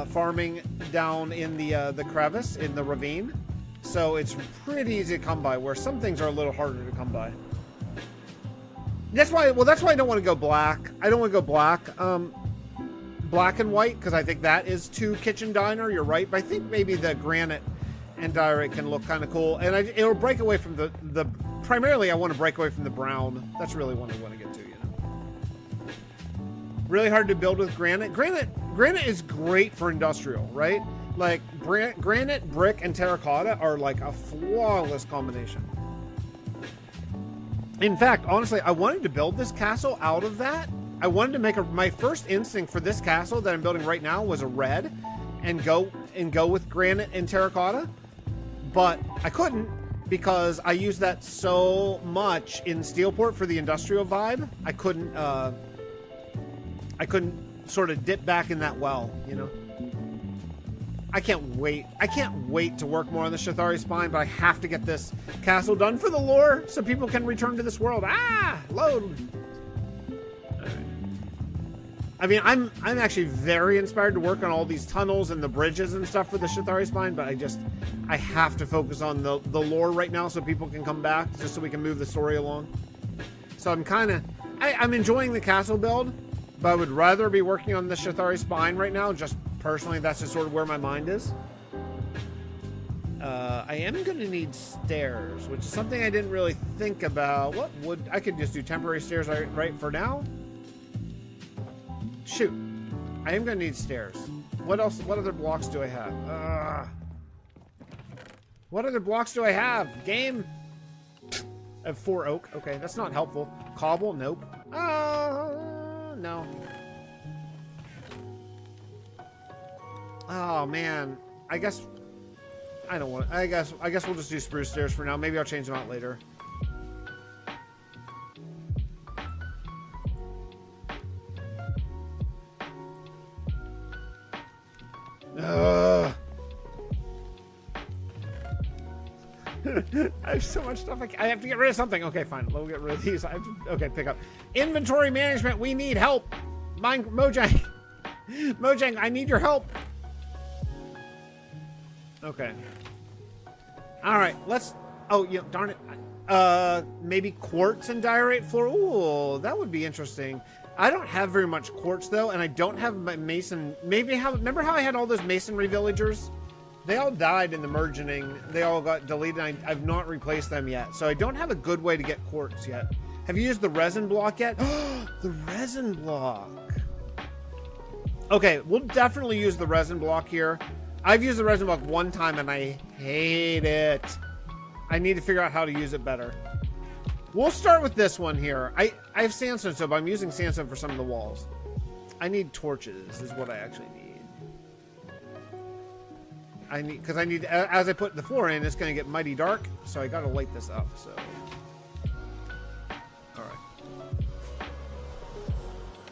farming down in the crevice in the ravine, so it's pretty easy to come by. Where some things are a little harder to come by. That's why. Well, that's why I don't want to go black. I don't want to go black. Black and white, because I think that is too kitchen diner. You're right, but I think maybe the granite and diorite can look kind of cool, and it'll break away from the primarily I want to break away from the brown. That's really what I want to get to, you know. Really hard to build with granite. Granite is great for industrial, right? Like granite, brick, and terracotta are like a flawless combination. In fact, honestly, I wanted to build this castle out of that. I wanted to make my first instinct for this castle that I'm building right now was a red and go with granite and terracotta, but I couldn't because I used that so much in Steelport for the industrial vibe. I couldn't sort of dip back in that well, you know. I can't wait to work more on the Shithari spine, but I have to get this castle done for the lore so people can return to this world. Load. I mean, I'm actually very inspired to work on all these tunnels and the bridges and stuff for the Shithari spine, but I have to focus on the lore right now so people can come back, just so we can move the story along. So I'm enjoying the castle build, but I would rather be working on the Shithari spine right now. Just personally, that's just sort of where my mind is. I am going to need stairs, which is something I didn't really think about. I could just do temporary stairs right for now. Shoot, I am going to need stairs. What else? What other blocks do I have? What other blocks do I have? Game? I have 4 oak. Okay, that's not helpful. Cobble? Nope. No. Oh man, I guess I don't want. I guess we'll just do spruce stairs for now. Maybe I'll change them out later. I have so much stuff. I have to get rid of something. Okay, fine. We'll get rid of these. Okay, pick up. Inventory management. We need help. Mojang. Mojang, I need your help. Okay. All right. Let's. Oh, you know, darn it. Maybe quartz and diorite floor. Ooh, that would be interesting. I don't have very much quartz though, and I don't have my mason. Remember how I had all those masonry villagers? They all died in the merging. They all got deleted. I've not replaced them yet, so I don't have a good way to get quartz yet. Have you used the resin block yet? The resin block. Okay, we'll definitely use the resin block here. I've used the resin block one time and I hate it. I need to figure out how to use it better. We'll start with this one here. I have sandstone, so I'm using sandstone for some of the walls. I need torches is what I actually need. Because I need, as I put the floor in, it's going to get mighty dark, so I got to light this up, so. Alright.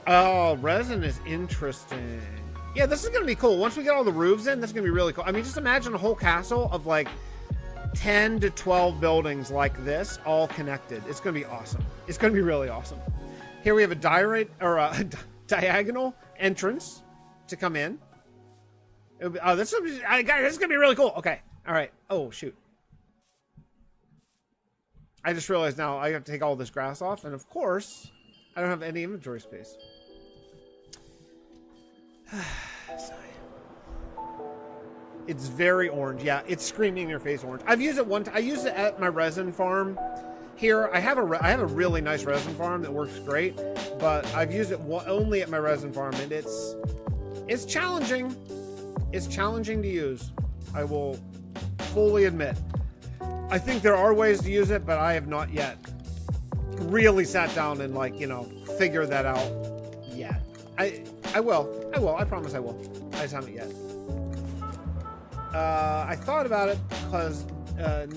Oh, resin is interesting. Yeah, this is going to be cool. Once we get all the roofs in, this is going to be really cool. I mean, just imagine a whole castle of like 10 to 12 buildings like this, all connected. It's going to be awesome. It's going to be really awesome. Here we have a diagonal entrance to come in. This is gonna be really cool. Okay, all right. Oh shoot! I just realized now I have to take all this grass off, and of course, I don't have any inventory space. It's very orange. Yeah, it's screaming in your face orange. I've used it I used it at my resin farm. Here, I have a really nice resin farm that works great, but I've used it only at my resin farm, and it's challenging. It's challenging to use. I will fully admit. I think there are ways to use it, but I have not yet really sat down and, like, you know, figure that out yet. I will. I promise I will. I just haven't yet. I thought about it because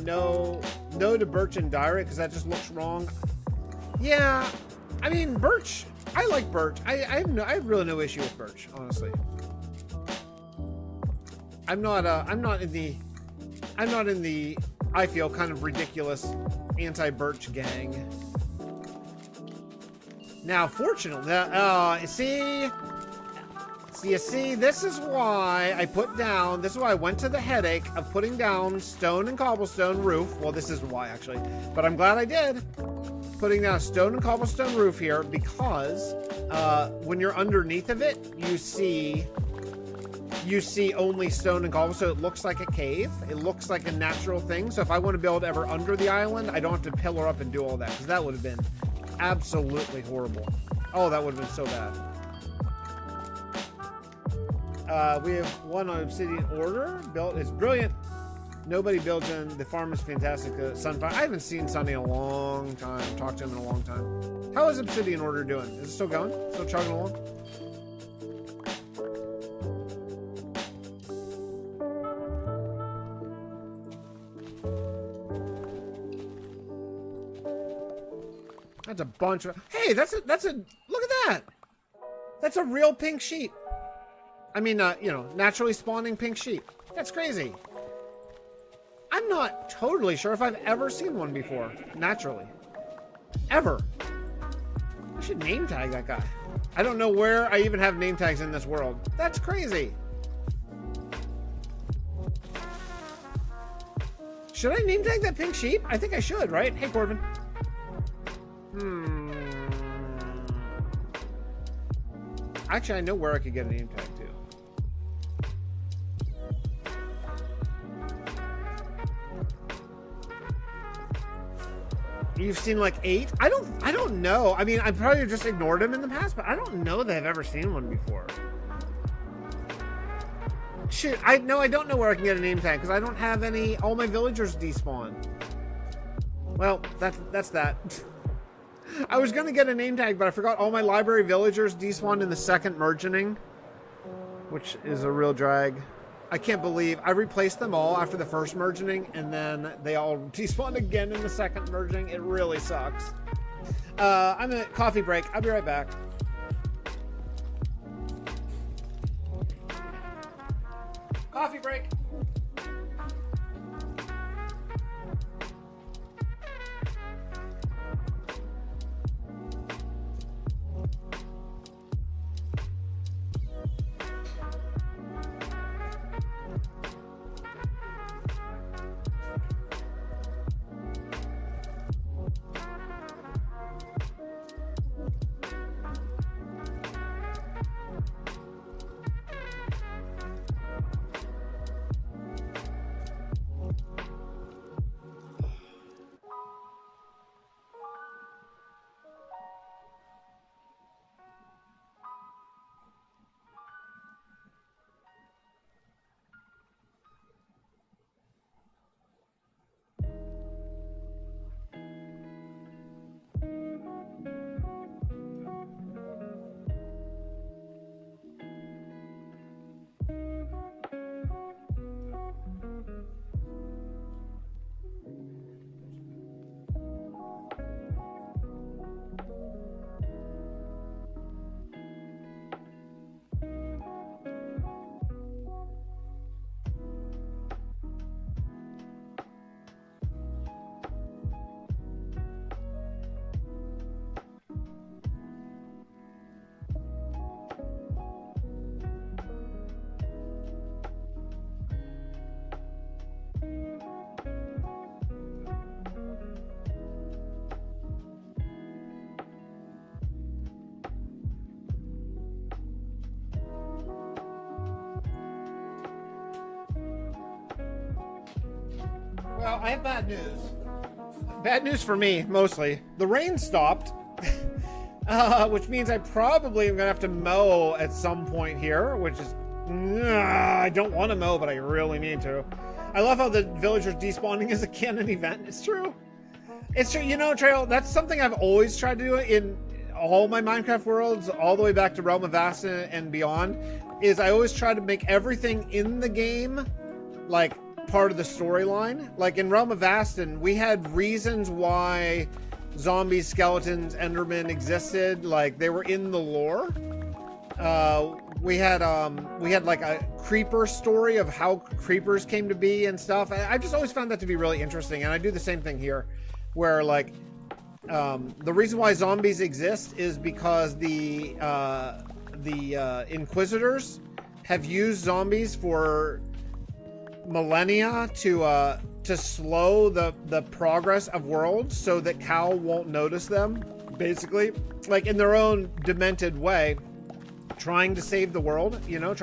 no to birch and diorite because that just looks wrong. Yeah, I mean birch. I like birch. I have really no issue with birch, honestly. I'm not in the I feel kind of ridiculous anti-birch gang. Now, fortunately, you see, this is why I went to the headache of putting down stone and cobblestone roof. Well, this isn't why, actually, but I'm glad I did. Putting down a stone and cobblestone roof here because when you're underneath of it, you see only stone and cobblestone. It looks like a cave. It looks like a natural thing. So if I want to build ever under the island, I don't have to pillar up and do all that because that would have been absolutely horrible. Oh, that would have been so bad. We have one on Obsidian Order. Built is brilliant. Nobody builds in. The farm is fantastic. Sunfire. I haven't seen Sunny in a long time. Talked to him in a long time. How is Obsidian Order doing? Is it still going? Still chugging along? That's a bunch of... Hey, that's a... Look at that! That's a real pink sheep. I mean, you know, naturally spawning pink sheep. That's crazy. I'm not totally sure if I've ever seen one before. Naturally. Ever. I should name tag that guy. I don't know where I even have name tags in this world. That's crazy. Should I name tag that pink sheep? I think I should, right? Hey, Corbin. Actually, I know where I could get a name tag too. You've seen like 8? I don't know. I mean, I probably just ignored them in the past, but I don't know that I've ever seen one before. Shit, I don't know where I can get a name tag because I don't have any. All my villagers despawn. Well, that's that. I was gonna get a name tag, but I forgot all my library villagers despawned in the second mergening, which is a real drag. I can't believe I replaced them all after the first mergening, and then they all despawned again in the second merging. It really sucks. I'm at coffee break. I'll be right back. Coffee break. Well, I have bad news. Bad news for me, mostly. The rain stopped. which means I probably am gonna have to mow at some point here, which is, I don't want to mow, but I really need to. I love how the villagers despawning is a canon event. It's true. It's true. You know, Trail, that's something I've always tried to do in all my Minecraft worlds, all the way back to Realm of Vasta and beyond, is I always try to make everything in the game, like, part of the storyline. Like, in Realm of Vastan, we had reasons why zombies, skeletons, endermen existed. Like, they were in the lore. We had like a creeper story of how creepers came to be and stuff. I just always found that to be really interesting, and I do the same thing here, where like the reason why zombies exist is because the Inquisitors have used zombies for millennia to slow the progress of worlds so that Cal won't notice them, basically, like in their own demented way, trying to save the world, you know,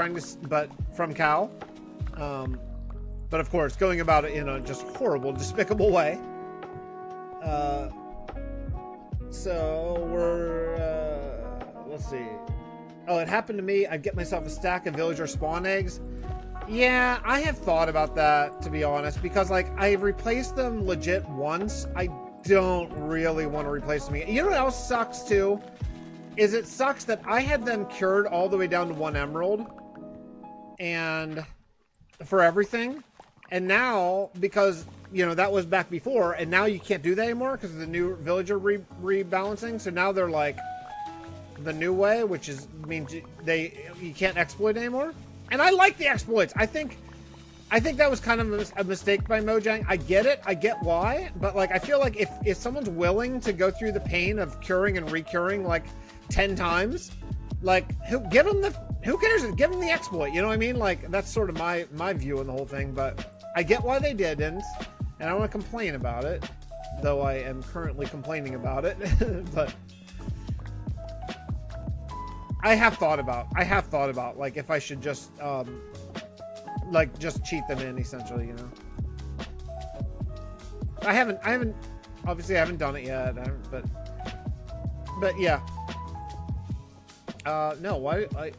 but from Cal, but of course going about it in a just horrible, despicable way. So we're let's see. Oh, it happened to me. I'd get myself a stack of villager spawn eggs. Yeah, I have thought about that, to be honest, because like I've replaced them legit once. I don't really want to replace them again. You know what else sucks too? Is it sucks that I had them cured all the way down to 1 emerald and for everything. And now, because, you know, that was back before, and now you can't do that anymore because of the new villager rebalancing. So now they're like the new way, which is means you can't exploit anymore. And I like the exploits. I think that was kind of a mistake by Mojang. I get it. I get why. But like, I feel like if someone's willing to go through the pain of curing and recuring like 10 times, like who cares? Give them the exploit. You know what I mean? Like, that's sort of my view on the whole thing. But I get why they didn't, and I don't want to complain about it, though I am currently complaining about it. But I have thought about like if I should just like just cheat them in, essentially, you know. I haven't obviously I haven't done it yet, but yeah. No, why I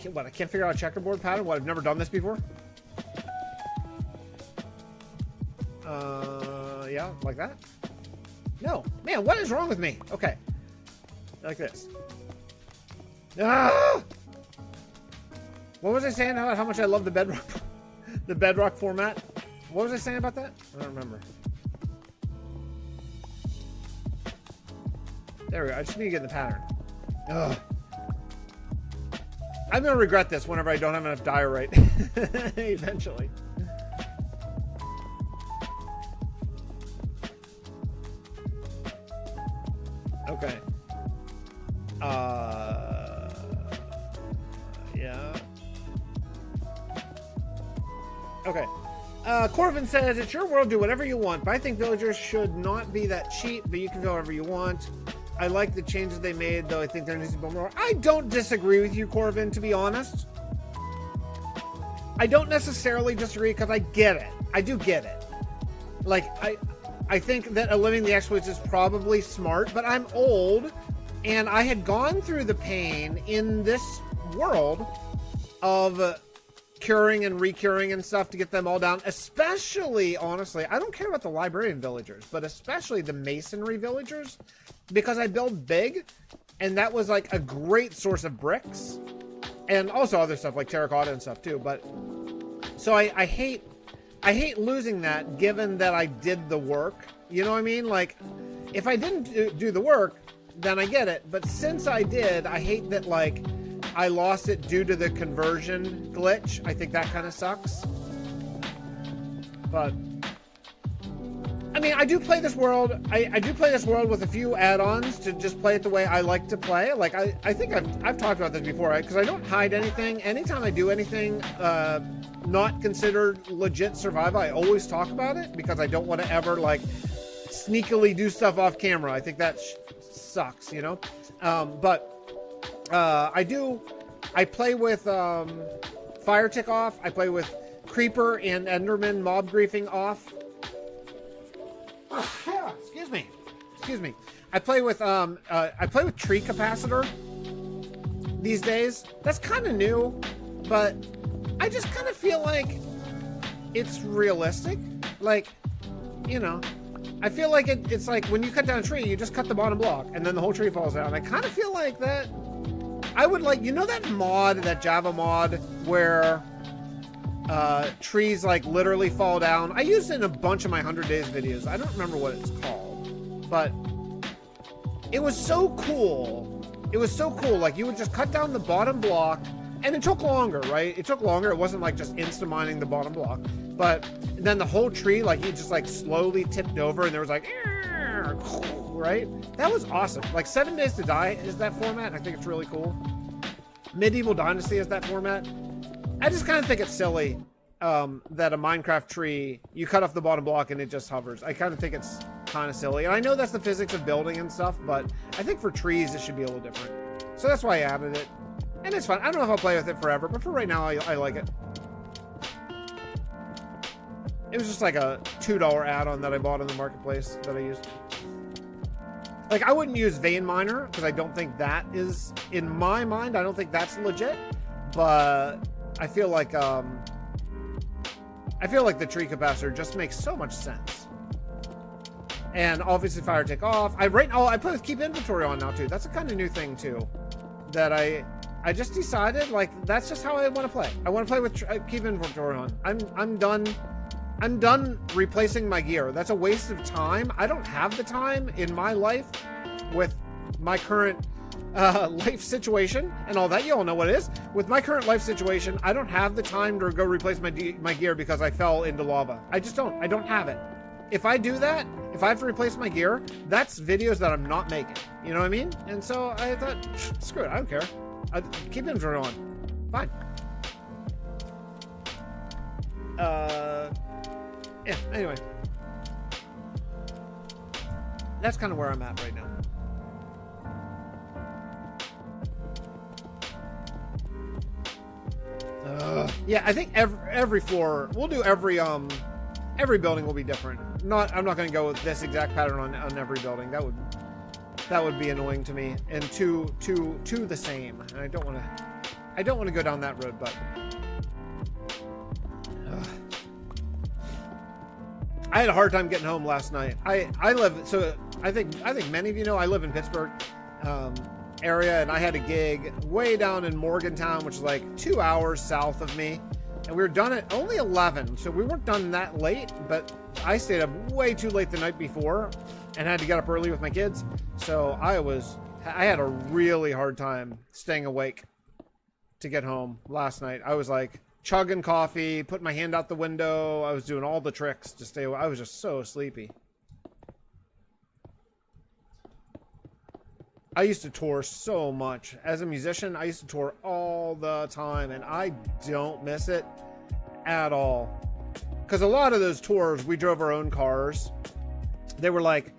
can't figure out a checkerboard pattern? What, I've never done this before? Yeah, like that? No. Man, what is wrong with me? Okay. Like this. Ah! What was I saying about how much I love the bedrock format? What was I saying about that? I don't remember. There we go. I just need to get in the pattern. Ugh. I'm gonna regret this whenever I don't have enough diorite. Eventually. Okay. Yeah. Okay. Corvin says, it's your world, do whatever you want, but I think villagers should not be that cheap, but you can do whatever you want. I like the changes they made, though I think there needs to be more. I don't disagree with you, Corvin, to be honest. I don't necessarily disagree, because I get it. I do get it. Like, I think that eliminating the exploits is probably smart, but I'm old, and I had gone through the pain in this world of curing and recuring and stuff to get them all down, especially, honestly, I don't care about the librarian villagers, but especially the masonry villagers, because I build big, and that was like a great source of bricks, and also other stuff like terracotta and stuff too. But so I hate losing that, given that I did the work. You know what I mean? Like, if I didn't do the work, then I get it. But since I did, I hate that, like, I lost it due to the conversion glitch. I think that kind of sucks. But I mean, I do play this world. I do play this world with a few add-ons to just play it the way I like to play. Like, I think I've talked about this before, right? Because I don't hide anything. Anytime I do anything not considered legit survival, I always talk about it, because I don't want to ever, like, sneakily do stuff off camera. I think that sucks, you know? But I play with Fire Tick off. I play with Creeper and Enderman Mob Griefing off. Excuse me. I play with tree capacitor these days. That's kind of new, but I just kind of feel like it's realistic. Like, you know, I feel like it's like when you cut down a tree, you just cut the bottom block and then the whole tree falls down. I kind of feel like that. I would like, you know, that mod, that Java mod where trees like literally fall down. I used it in a bunch of my 100 days videos. I don't remember what it's called, but it was so cool. It was so cool. Like, you would just cut down the bottom block, and it took longer, right? It took longer. It wasn't like just insta mining the bottom block, but then the whole tree, like, you just like slowly tipped over, and there was like, right? That was awesome. Like, 7 Days to Die is that format. I think it's really cool. Medieval Dynasty is that format. I just kind of think it's silly that a Minecraft tree, you cut off the bottom block and it just hovers. I kind of think it's kind of silly. And I know that's the physics of building and stuff, but I think for trees it should be a little different. So that's why I added it. And it's fun. I don't know if I'll play with it forever, but for right now, I like it. It was just like a $2 add-on that I bought in the marketplace that I used. Like, I wouldn't use Vein Miner because I don't think that is, in my mind, I don't think that's legit. But I feel like the tree capacitor just makes so much sense. And obviously Fire Take Off. I play with Keep Inventory on now too. That's a kind of new thing too. That I just decided, like, that's just how I want to play. I want to play with Keep Inventory on. I'm done replacing my gear. That's a waste of time. I don't have the time in my life with my current life situation and all that. You all know what it is. With my current life situation, I don't have the time to go replace my gear because I fell into lava. I just don't. I don't have it. If I do that, if I have to replace my gear, that's videos that I'm not making. You know what I mean? And so I thought, screw it. I don't care. Keep inventory on. Fine. Yeah, anyway. That's kind of where I'm at right now. Yeah, I think every floor, we'll do every building will be different. I'm not going to go with this exact pattern on every building. That would be annoying to me and too the same. And I don't want to go down that road, but I had a hard time getting home last night. I think many of you know I live in Pittsburgh area, and I had a gig way down in Morgantown, which is like 2 hours south of me, and we were done at only 11, so we weren't done that late, but I stayed up way too late the night before and had to get up early with my kids, so I had a really hard time staying awake to get home last night. I was like chugging coffee, putting my hand out the window. I was doing all the tricks to stay awake. I was just so sleepy. I used to tour so much. As a musician, I used to tour all the time, and I don't miss it at all. Because a lot of those tours, we drove our own cars. They were like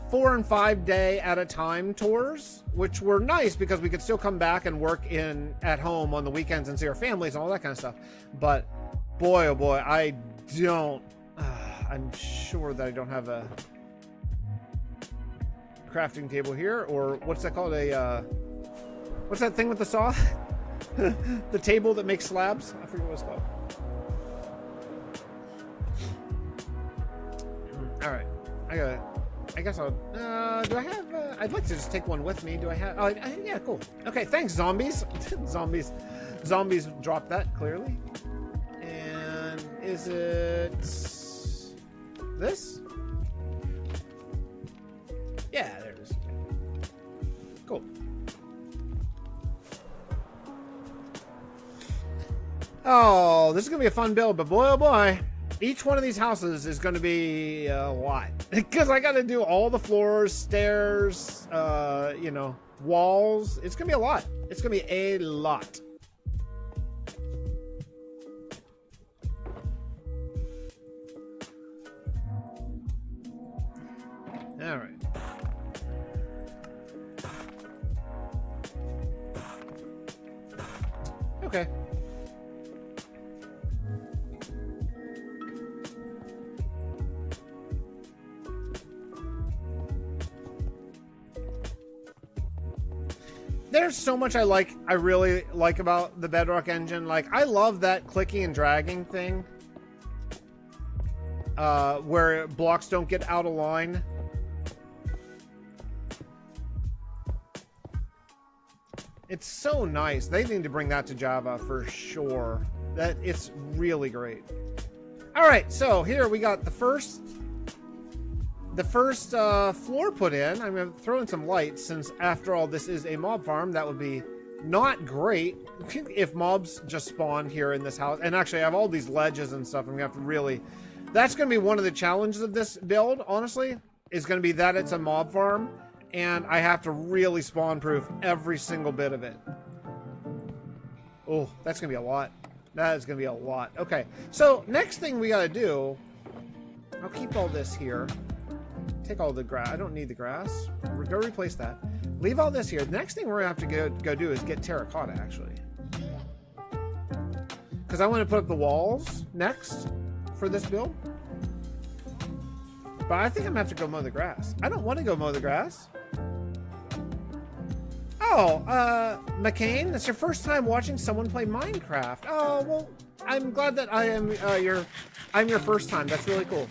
4 and 5 day at a time tours, which were nice because we could still come back and work at home on the weekends and see our families and all that kind of stuff. But boy, oh boy, I'm sure that I don't have a crafting table here, or what's that called? What's that thing with the saw? The table that makes slabs? I forget what it's called. All right, I guess I'll. Do I have? I'd like to just take one with me. Do I have? Oh, yeah, cool. Okay, thanks, zombies. Zombies dropped that clearly. And is it this? Yeah, there it is. Cool. Oh, this is gonna be a fun build, but boy, oh boy. Each one of these houses is going to be a lot because I got to do all the floors, stairs, walls. It's going to be a lot. It's going to be a lot. All right. Okay. there's so much I really like about the Bedrock engine. Like, I love that clicking and dragging thing, where blocks don't get out of line. It's so nice. They need to bring that to Java for sure. That it's really great. All right, so here we got the first floor put in. I'm going to throw in some lights, since after all this is a mob farm. That would be not great if mobs just spawned here in this house. And actually I have all these ledges and stuff. I'm going to have to really... That's going to be one of the challenges of this build, honestly, is going to be that it's a mob farm. And I have to really spawn proof every single bit of it. Oh, that's going to be a lot. That is going to be a lot. Okay, so next thing we got to do... I'll keep all this here. Take all the grass. I don't need the grass. We're going to replace that. Leave all this here. The next thing we're going to have to go do is get terracotta, actually. Because I want to put up the walls next for this build. But I think I'm going to have to go mow the grass. I don't want to go mow the grass. Oh, McCain, it's your first time watching someone play Minecraft. Oh, well, I'm glad that I'm your first time. That's really cool.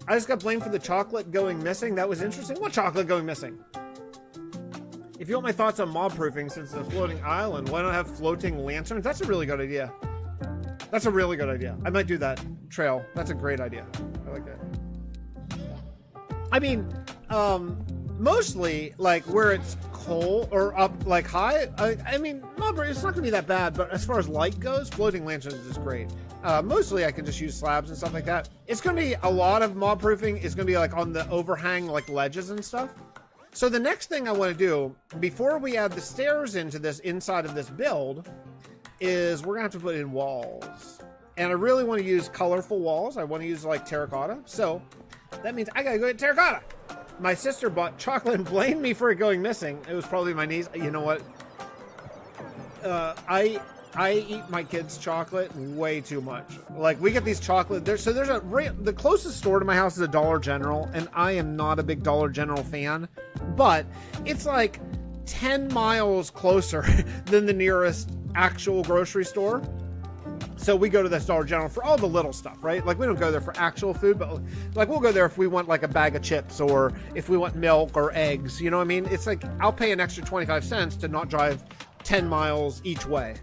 I just got blamed for the chocolate going missing. That was interesting. What chocolate going missing? If you want my thoughts on mob proofing, since it's a floating island, why not have floating lanterns? That's a really good idea. That's a really good idea. I might do that. Trail. That's a great idea. I like that. I mean, mostly like where it's cold or up like high. I mean, mob it's not gonna be that bad, but as far as light goes, floating lanterns is great. Mostly I can just use slabs and stuff like that. It's gonna be a lot of mob proofing is gonna be like on the overhang, like ledges and stuff. So the next thing I want to do before we add the stairs into this inside of this build is we're gonna have to put in walls, and I really want to use colorful walls. I want to use like terracotta, so that means I gotta go get terracotta. My sister bought chocolate and blamed me for it going missing. It was probably my niece. You know what? I eat my kids' chocolate way too much. Like, we get these chocolate. The closest store to my house is a Dollar General, and I am not a big Dollar General fan, but it's like 10 miles closer than the nearest actual grocery store. So we go to this Dollar General for all the little stuff, right? Like, we don't go there for actual food, but like we'll go there if we want like a bag of chips or if we want milk or eggs. You know what I mean? It's like I'll pay an extra 25 cents to not drive 10 miles each way.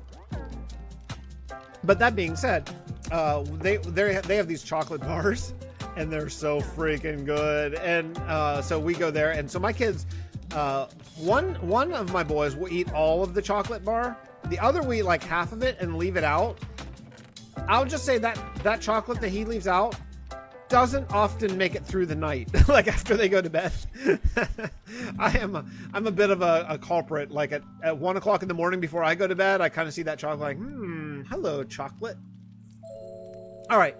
But that being said, they have these chocolate bars, and they're so freaking good. And so we go there, and so my kids, one of my boys will eat all of the chocolate bar. The other will eat like half of it and leave it out. I'll just say that chocolate that he leaves out doesn't often make it through the night, like after they go to bed. I'm a bit of a culprit. Like at 1 o'clock in the morning before I go to bed, I kind of see that chocolate like, hello, chocolate. All right.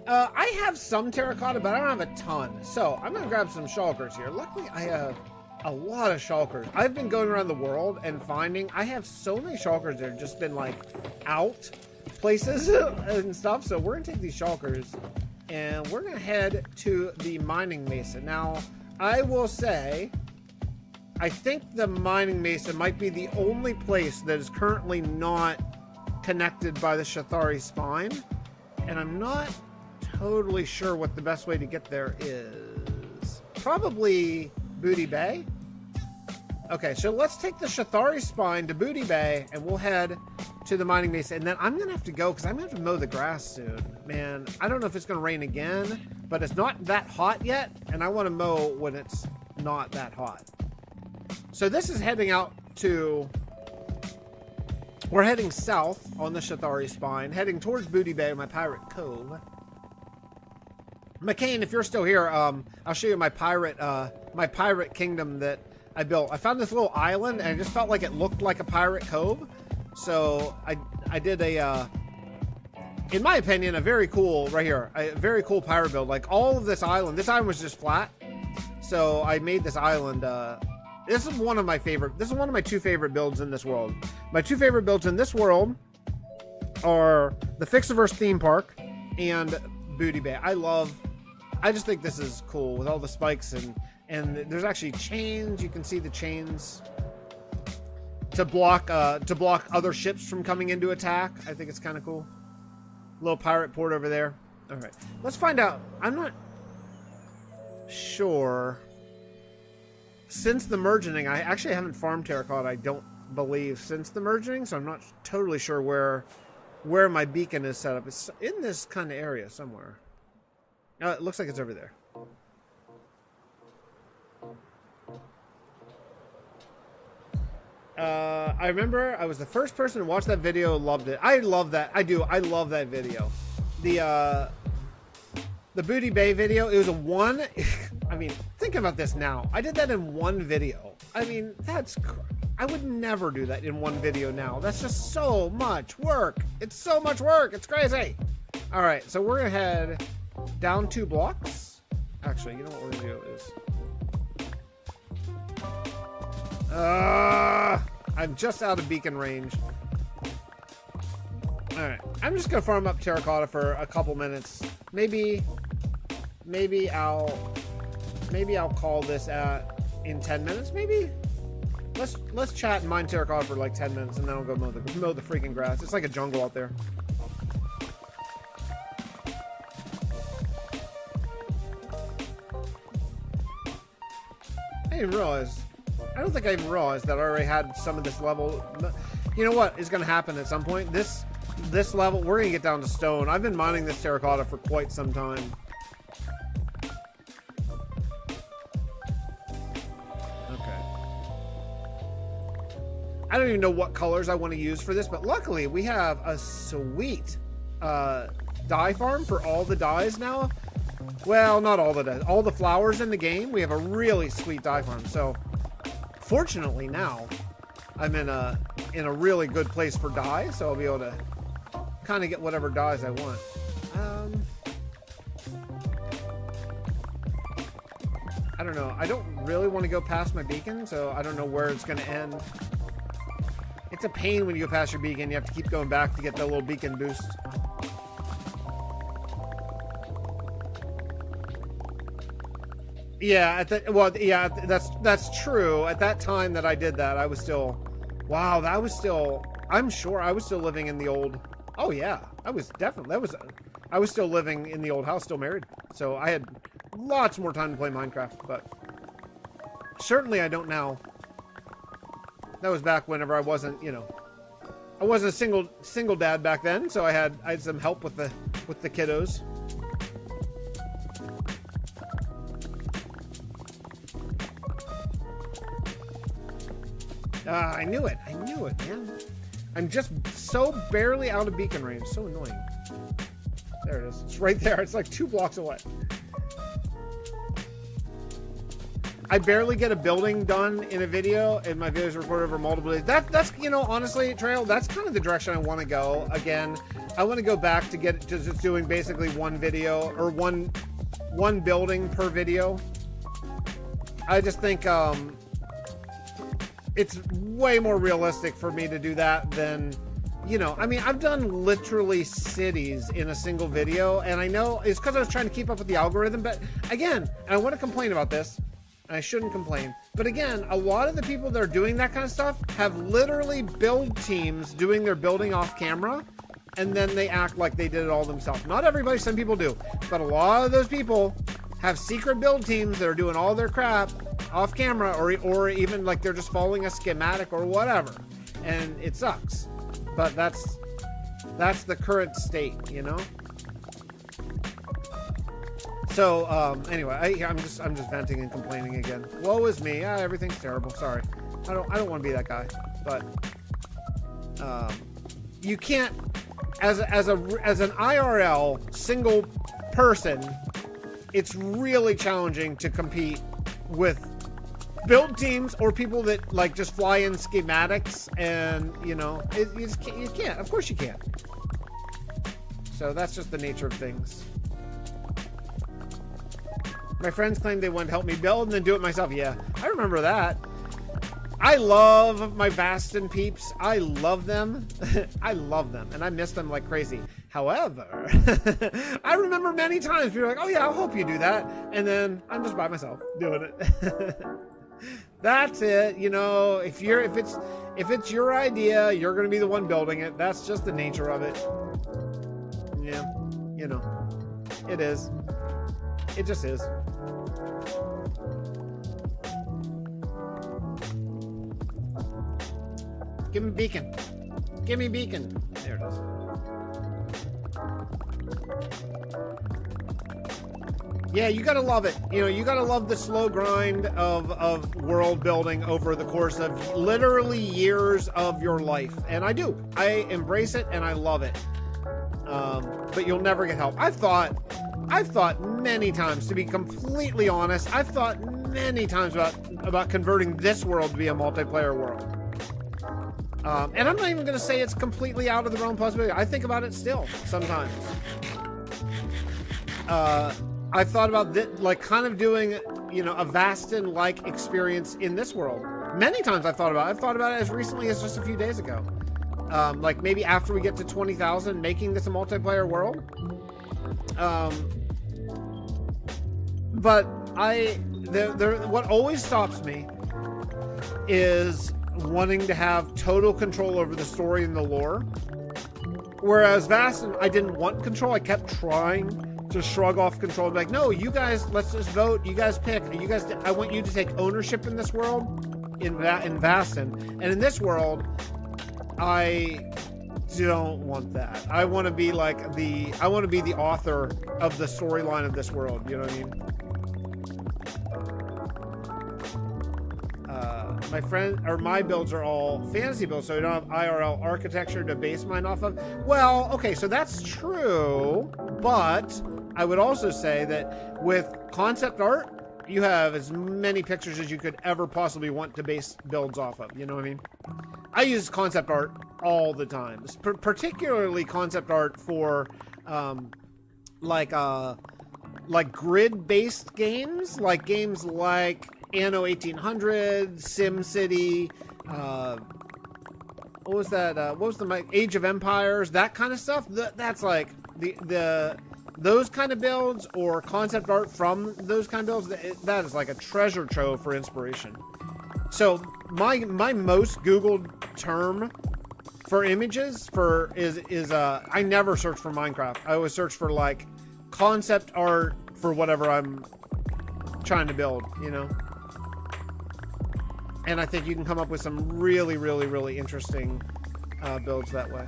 I have some terracotta, but I don't have a ton. So I'm going to grab some shulkers here. Luckily, I have a lot of shulkers. I've been going around the world and finding I have so many shulkers that have just been like out places and stuff. So we're going to take these shulkers and we're going to head to the mining mesa. Now, I will say, I think the mining mesa might be the only place that is currently not connected by the Shathari spine, and I'm not totally sure what the best way to get there is. Probably Booty Bay. Okay, so let's take the Shathari spine to Booty Bay, and we'll head to the mining mesa. And then I'm gonna have to go because I'm gonna have to mow the grass soon. Man, I don't know if it's gonna rain again, but it's not that hot yet, and I want to mow when it's not that hot. So this is heading out to... We're heading south on the Shathari spine, heading towards Booty Bay, my pirate cove. McCain, if you're still here, I'll show you my pirate kingdom that I built. I found this little island, and I just felt like it looked like a pirate cove. So I did a, in my opinion, a very cool, right here, a very cool pirate build. Like all of this island was just flat. So I made this island, this is one of my two favorite builds in this world. My two favorite builds in this world are the Fixxitt412 theme park and Booty Bay. I just think this is cool with all the spikes and there's actually chains. You can see the chains to block other ships from coming into attack. I think it's kind of cool. Little pirate port over there. All right, let's find out. I'm not sure. Since the merging, I actually haven't farmed terracotta, I don't believe, since the merging, so I'm not totally sure where my beacon is set up. It's in this kind of area somewhere. It looks like it's over there. I remember I was the first person to watch that video, loved it. I love that. I do. I love that video. The Booty Bay video, it was a one. I mean, think about this now. I did that in one video. I mean, I would never do that in one video now. That's just so much work. It's so much work. It's crazy. All right, so we're gonna head down 2 blocks. Actually, you know what we're gonna do is, I'm just out of beacon range. All right, I'm just gonna farm up terracotta for a couple minutes. Maybe I'll call this in 10 minutes. Maybe let's chat and mine terracotta for like 10 minutes, and then I'll go mow the freaking grass. It's like a jungle out there. I don't think I even realized that I already had some of this level. You know what is going to happen at some point? This level, we're going to get down to stone. I've been mining this terracotta for quite some time. Okay. I don't even know what colors I want to use for this, but luckily we have a sweet dye farm for all the dyes now. Well, not all the dyes. All the flowers in the game, we have a really sweet dye farm. So, fortunately now, I'm in a really good place for dye, so I'll be able to kind of get whatever dyes I want. I don't know. I don't really want to go past my beacon, so I don't know where it's going to end. It's a pain when you go past your beacon. You have to keep going back to get the little beacon boost. Yeah, that's true. At that time that I did that, I was still, wow, I'm sure I was still living in the old, oh yeah, I was still living in the old house, still married. So I had lots more time to play Minecraft, but certainly I don't now. That was back whenever I wasn't, I wasn't a single dad back then, so I had some help with the kiddos. I knew it, man. I'm just so barely out of beacon range. So annoying. There it is. It's right there. It's like 2 blocks away. I barely get a building done in a video, and my videos are recorded over multiple days. That's honestly, Trail, that's kind of the direction I want to go. Again, I want to go back to just doing basically one video, or one building per video. I just think, it's way more realistic for me to do that than, I mean, I've done literally cities in a single video, and I know it's because I was trying to keep up with the algorithm, but again, and I want to complain about this, and I shouldn't complain, but again, a lot of the people that are doing that kind of stuff have literally build teams doing their building off camera, and then they act like they did it all themselves. Not everybody, some people do, but a lot of those people have secret build teams that are doing all their crap off camera, or even like they're just following a schematic or whatever, and it sucks. But that's the current state, So anyway, I'm just venting and complaining again. Woe is me. Everything's terrible. Sorry, I don't want to be that guy. But you can't, as an IRL single person, it's really challenging to compete with build teams or people that like just fly in schematics, and you can't. Of course you can't. So that's just the nature of things. My friends claim they want to help me build and then do it myself. Yeah, I remember that. I love my Bastion peeps. I love them. I love them, and I miss them like crazy. However, I remember many times people are like, oh yeah, I'll help you do that, and then I'm just by myself doing it. That's it. You know, if it's your idea, you're going to be the one building it. That's just the nature of it. Yeah, you know, it is. It just is. Give me beacon. Give me beacon. There it is. Yeah, you gotta love it. You know, you gotta love the slow grind of world building over the course of literally years of your life. And I do. I embrace it and I love it. But you'll never get help. I've thought many times, to be completely honest, I've thought many times about converting this world to be a multiplayer world. And I'm not even going to say it's completely out of the realm of possibility. I think about it still sometimes. I've thought about this, like kind of doing, you know, a Vastin-like experience in this world. Many times I've thought about it. I've thought about it as recently as just a few days ago. Like maybe after we get to 20,000, making this a multiplayer world. But what always stops me is wanting to have total control over the story and the lore. Whereas Vastin, I didn't want control. I kept trying to shrug off control. Like, no, you guys, let's just vote. You guys pick. I want you to take ownership in this world, in Vastin. And in this world, I don't want that. I want to be like I want to be the author of the storyline of this world. You know what I mean? My builds are all fantasy builds, so we don't have IRL architecture to base mine off of. Well, okay, so that's true, but I would also say that with concept art, you have as many pictures as you could ever possibly want to base builds off of. You know what I mean? I use concept art all the time, particularly concept art for like grid-based games, like games like Anno 1800, SimCity, what was that? What was the Age of Empires? That kind of stuff. That's like those kind of builds or concept art from those kind of builds. That is like a treasure trove for inspiration. So my most Googled term for images is I never search for Minecraft. I always search for like concept art for whatever I'm trying to build, you know. And I think you can come up with some really, really, really interesting builds that way.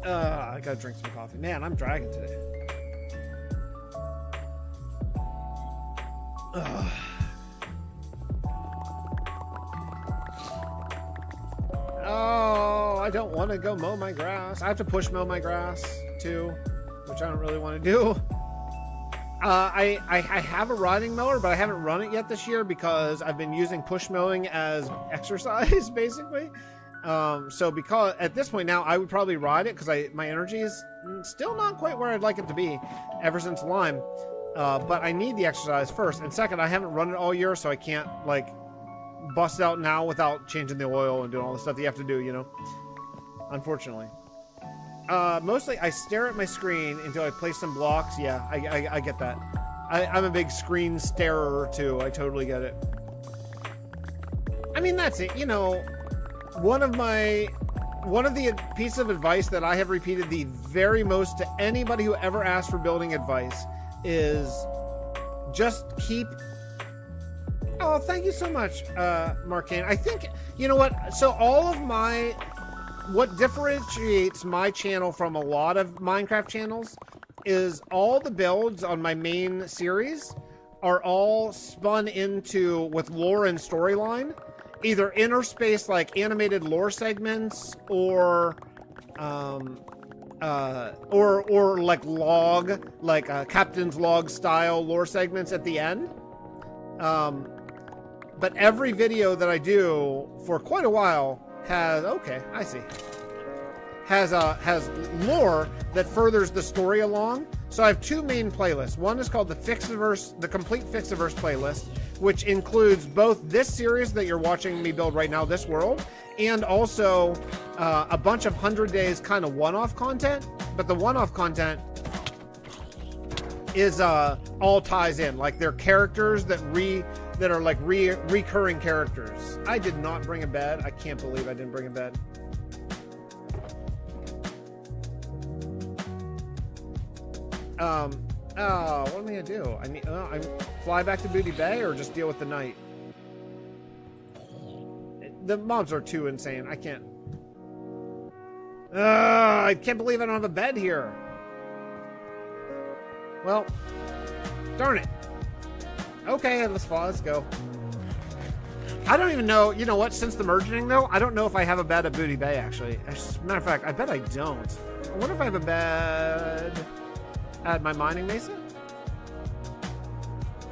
I gotta drink some coffee. Man, I'm dragging today. Oh, I don't want to go mow my grass. I have to push mow my grass too, which I don't really want to do. I have a riding mower, but I haven't run it yet this year because I've been using push mowing as exercise, basically. So because at this point now, I would probably ride it because my energy is still not quite where I'd like it to be ever since Lyme. But I need the exercise first. And second, I haven't run it all year, so I can't like bust out now without changing the oil and doing all the stuff that you have to do, you know, unfortunately. Mostly I stare at my screen until I place some blocks. Yeah, I get that. I'm a big screen starer too. I totally get it. I mean, that's it. You know, one of the pieces of advice that I have repeated the very most to anybody who ever asked for building advice is just keep... Oh, thank you so much, Marcane. I think, you know what? So all of what differentiates my channel from a lot of Minecraft channels is all the builds on my main series are all spun into with lore and storyline, either interspace like animated lore segments or like log, like captain's log style lore segments at the end. But every video that I do for quite a while has, okay, I see. has lore that furthers the story along. So I have two main playlists. One is called the Fixxitt412, the complete Fixxitt412 playlist, which includes both this series that you're watching me build right now, this world, and also a bunch of 100 days kind of one-off content. But the one-off content is all ties in, like they're characters that are like recurring characters. I did not bring a bed. I can't believe I didn't bring a bed. Oh, what am I gonna do? I fly back to Booty Bay or just deal with the night? The mobs are too insane. I can't. I can't believe I don't have a bed here. Well, darn it. Okay, let's go. I don't even know. You know what? Since the merging, though, I don't know if I have a bed at Booty Bay, actually. As a matter of fact, I bet I don't. I wonder if I have a bed at my mining mesa.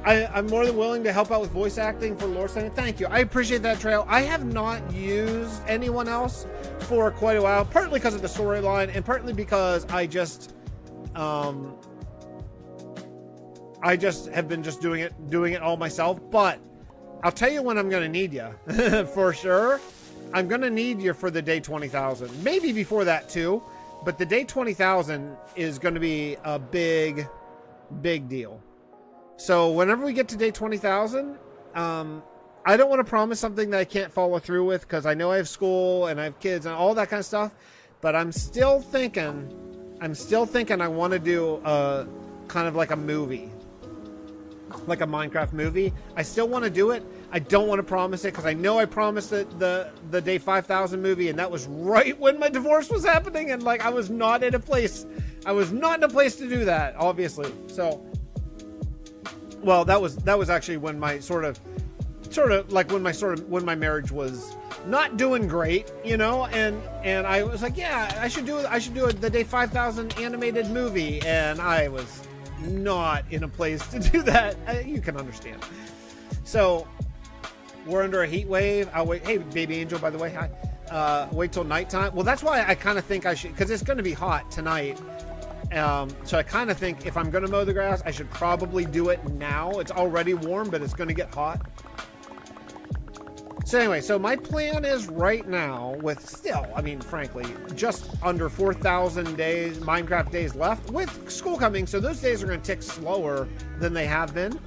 I'm more than willing to help out with voice acting for lore setting. Thank you. I appreciate that, Trail. I have not used anyone else for quite a while, partly because of the storyline and partly because I just have been just doing it all myself. But I'll tell you when I'm going to need you for sure. I'm going to need you for the day 20,000, maybe before that too. But the day 20,000 is going to be a big deal. So whenever we get to day 20,000, I don't want to promise something that I can't follow through with, because I know I have school and I have kids and all that kind of stuff. But I'm still thinking I want to do a kind of like a movie, like a Minecraft movie. I still want to do it. I don't want to promise it because I know I promised it the day 5,000 movie, and that was right when my divorce was happening, and like I was not in a place to do that, obviously. So, well, that was actually when my when my marriage was not doing great, you know, and I was like, yeah, I should do the day 5,000 animated movie, and I was not in a place to do that. You can understand. So we're under a heat wave. I'll wait. Hey, baby angel, by the way, hi. Wait till nighttime. Well, that's why I kind of think I should, because it's going to be hot tonight. So I kind of think if I'm going to mow the grass, I should probably do it now. It's already warm, but it's going to get hot. So anyway, so my plan is right now with still, I mean, frankly, just under 4,000 days, Minecraft days left with school coming. So those days are going to tick slower than they have been.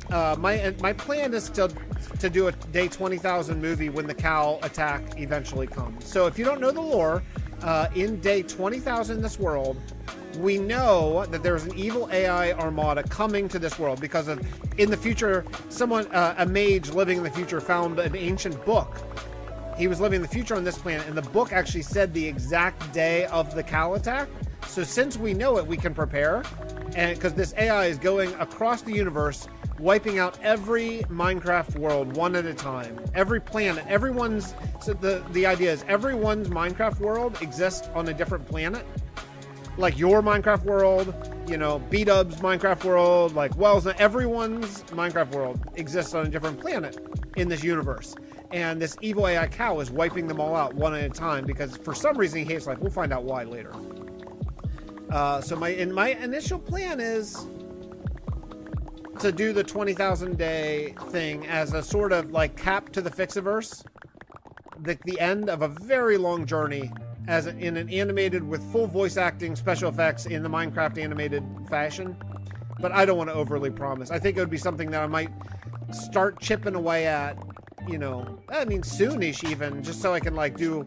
My plan is to do a day 20,000 movie when the cow attack eventually comes. So if you don't know the lore, in day 20,000 in this world, we know that there's an evil AI armada coming to this world because of, in the future, someone, a mage living in the future found an ancient book. He was living in the future on this planet, and the book actually said the exact day of the cow attack. So since we know it, we can prepare, and because this AI is going across the universe, wiping out every Minecraft world one at a time. Every planet, so the idea is everyone's Minecraft world exists on a different planet. Like your Minecraft world, you know, B-Dub's Minecraft world, like Wells, everyone's Minecraft world exists on a different planet in this universe. And this evil AI cow is wiping them all out one at a time because for some reason he hates life. We'll find out why later. So my initial plan is to do the 20,000 day thing as a sort of like cap to the Fixxitt412, the end of a very long journey in an animated with full voice acting, special effects in the Minecraft animated fashion. But I don't want to overly promise. I think it would be something that I might start chipping away at, you know, I mean soonish even, just so I can like do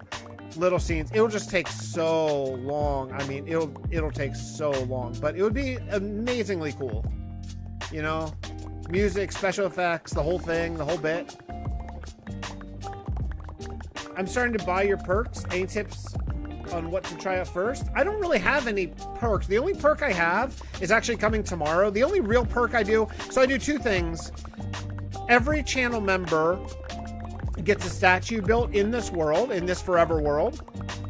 little scenes. It'll just take so long. I mean, it'll take so long, but it would be amazingly cool. You know, music, special effects, the whole thing, the whole bit. I'm starting to buy your perks. Any tips on what to try out first? I don't really have any perks. The only perk I have is actually coming tomorrow. The only real perk I do, so I do two things. Every channel member gets a statue built in this world, in this forever world,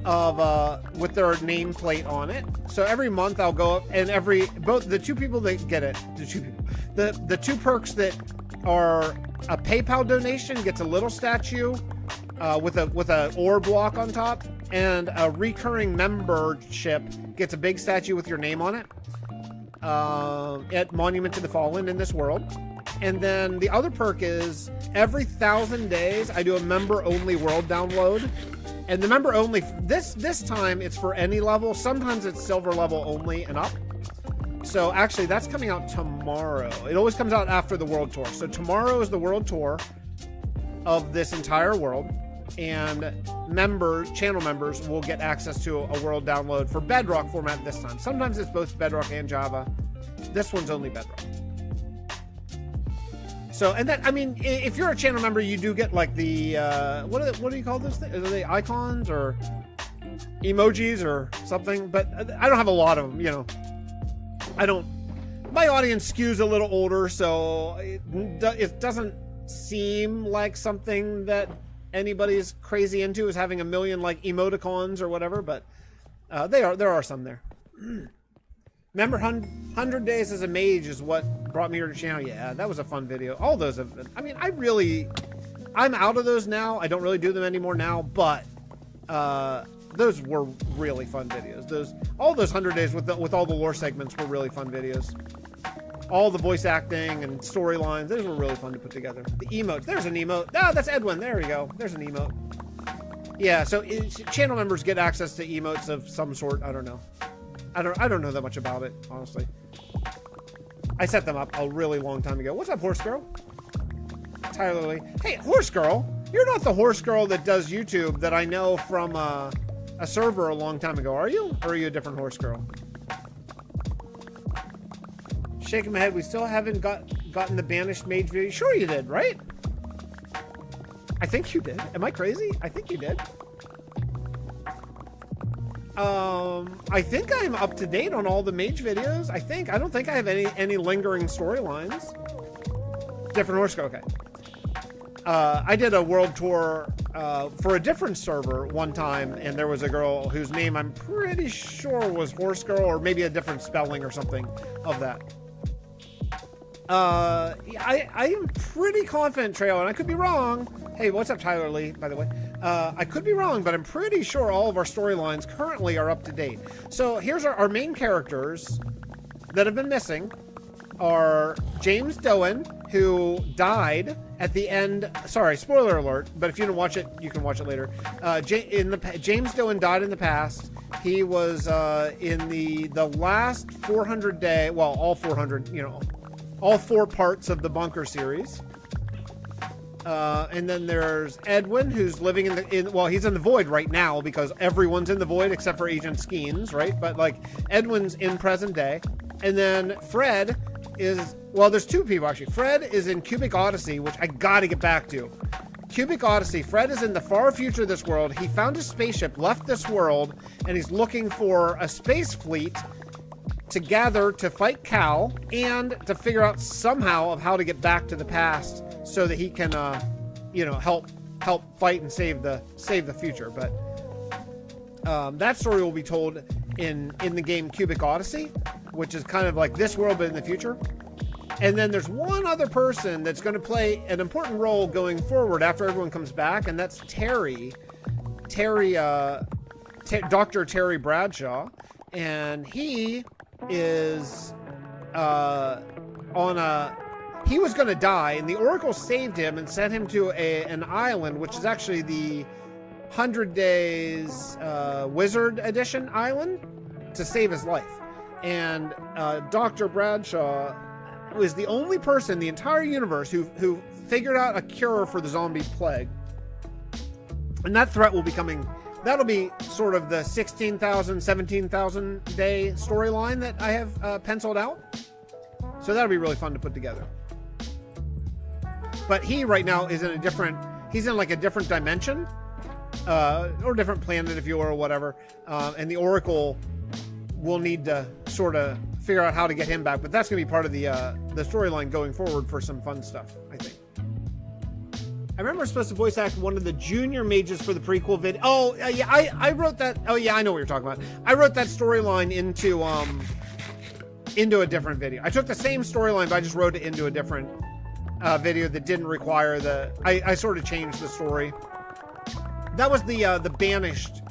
of with their nameplate on it. So every month I'll go up and the two people that get it, the two perks that are a PayPal donation gets a little statue with a ore block on top, And a recurring membership gets a big statue with your name on it at Monument to the Fallen in this world. And then the other perk is every 1,000 days I do a member-only world download. And the member-only, this time it's for any level. Sometimes it's silver level only and up. So actually that's coming out tomorrow. It always comes out after the world tour. So tomorrow is the world tour of this entire world. And channel members will get access to a world download for Bedrock format this time. Sometimes it's both Bedrock and Java. This one's only Bedrock. So, and then, I mean, if you're a channel member, you do get like the, what do you call those things? Are they icons or emojis or something? But I don't have a lot of them, you know. My audience skews a little older, so it doesn't seem like something that anybody's crazy into is having a million like emoticons or whatever, but there are some there. Remember 100 Days as a Mage is what brought me here to the channel. Yeah, that was a fun video. All those have been, I mean, I'm out of those now. I don't really do them anymore now, but those were really fun videos. All those 100 Days with all the lore segments were really fun videos. All the voice acting and storylines, those were really fun to put together. The emotes, there's an emote. Ah, that's Edwin. There we go. There's an emote. Yeah, so channel members get access to emotes of some sort. I don't know. I don't know that much about it, honestly. I set them up a really long time ago. What's up, Horse Girl? Tyler Lee. Hey, Horse Girl, you're not the Horse Girl that does YouTube that I know from a server a long time ago, are you? Or are you a different Horse Girl? Shaking my head. We still haven't gotten the Banished Mage video. Sure you did, right? I think you did. Am I crazy? I think you did. I think I'm up to date on all the mage videos. I don't think I have any lingering storylines. Different Horse Girl, okay. I did a world tour for a different server one time, and there was a girl whose name I'm pretty sure was Horse Girl, or maybe a different spelling or something of that. I am pretty confident, Trail, and I could be wrong. Hey, what's up, Tyler Lee, by the way? I could be wrong, but I'm pretty sure all of our storylines currently are up to date. So here's our main characters that have been missing are James Doan, who died at the end. Sorry, spoiler alert, but if you didn't watch it, you can watch it later. James Doan died in the past. He was in the last 400 day, well, all 400, you know, all 4 parts of the Bunker series. And then there's Edwin, who's living well, he's in the Void right now because everyone's in the Void except for Agent Skeens, right? But like Edwin's in present day. And then Fred is, well, there's 2 people actually. Fred is in Cubic Odyssey, which I gotta get back to. Cubic Odyssey, Fred is in the far future of this world. He found his spaceship, left this world, and he's looking for a space fleet to gather to fight Cal and to figure out somehow of how to get back to the past so that he can, you know, help fight and save the future. But that story will be told in the game Cubic Odyssey, which is kind of like this world but in the future. And then there's one other person that's going to play an important role going forward after everyone comes back, and that's Dr. Terry Bradshaw, and he is he was going to die, and the Oracle saved him and sent him to an island, which is actually the 100 Days Wizard Edition island, to save his life. And Dr. Bradshaw was the only person in the entire universe who figured out a cure for the zombie plague. And that threat will be coming. That'll be sort of the 16,000, 17,000 day storyline that I have penciled out. So that'll be really fun to put together. But he right now is he's in like a different dimension, or different planet, if you will, or whatever. And the Oracle will need to sort of figure out how to get him back. But that's going to be part of the storyline going forward for some fun stuff, I think. I remember I was supposed to voice act one of the junior mages for the prequel vid. Oh, yeah, I wrote that. Oh, yeah, I know what you're talking about. I wrote that storyline into a different video. I took the same storyline, but I just wrote it into a different video that didn't require I sort of changed the story. That was the Banished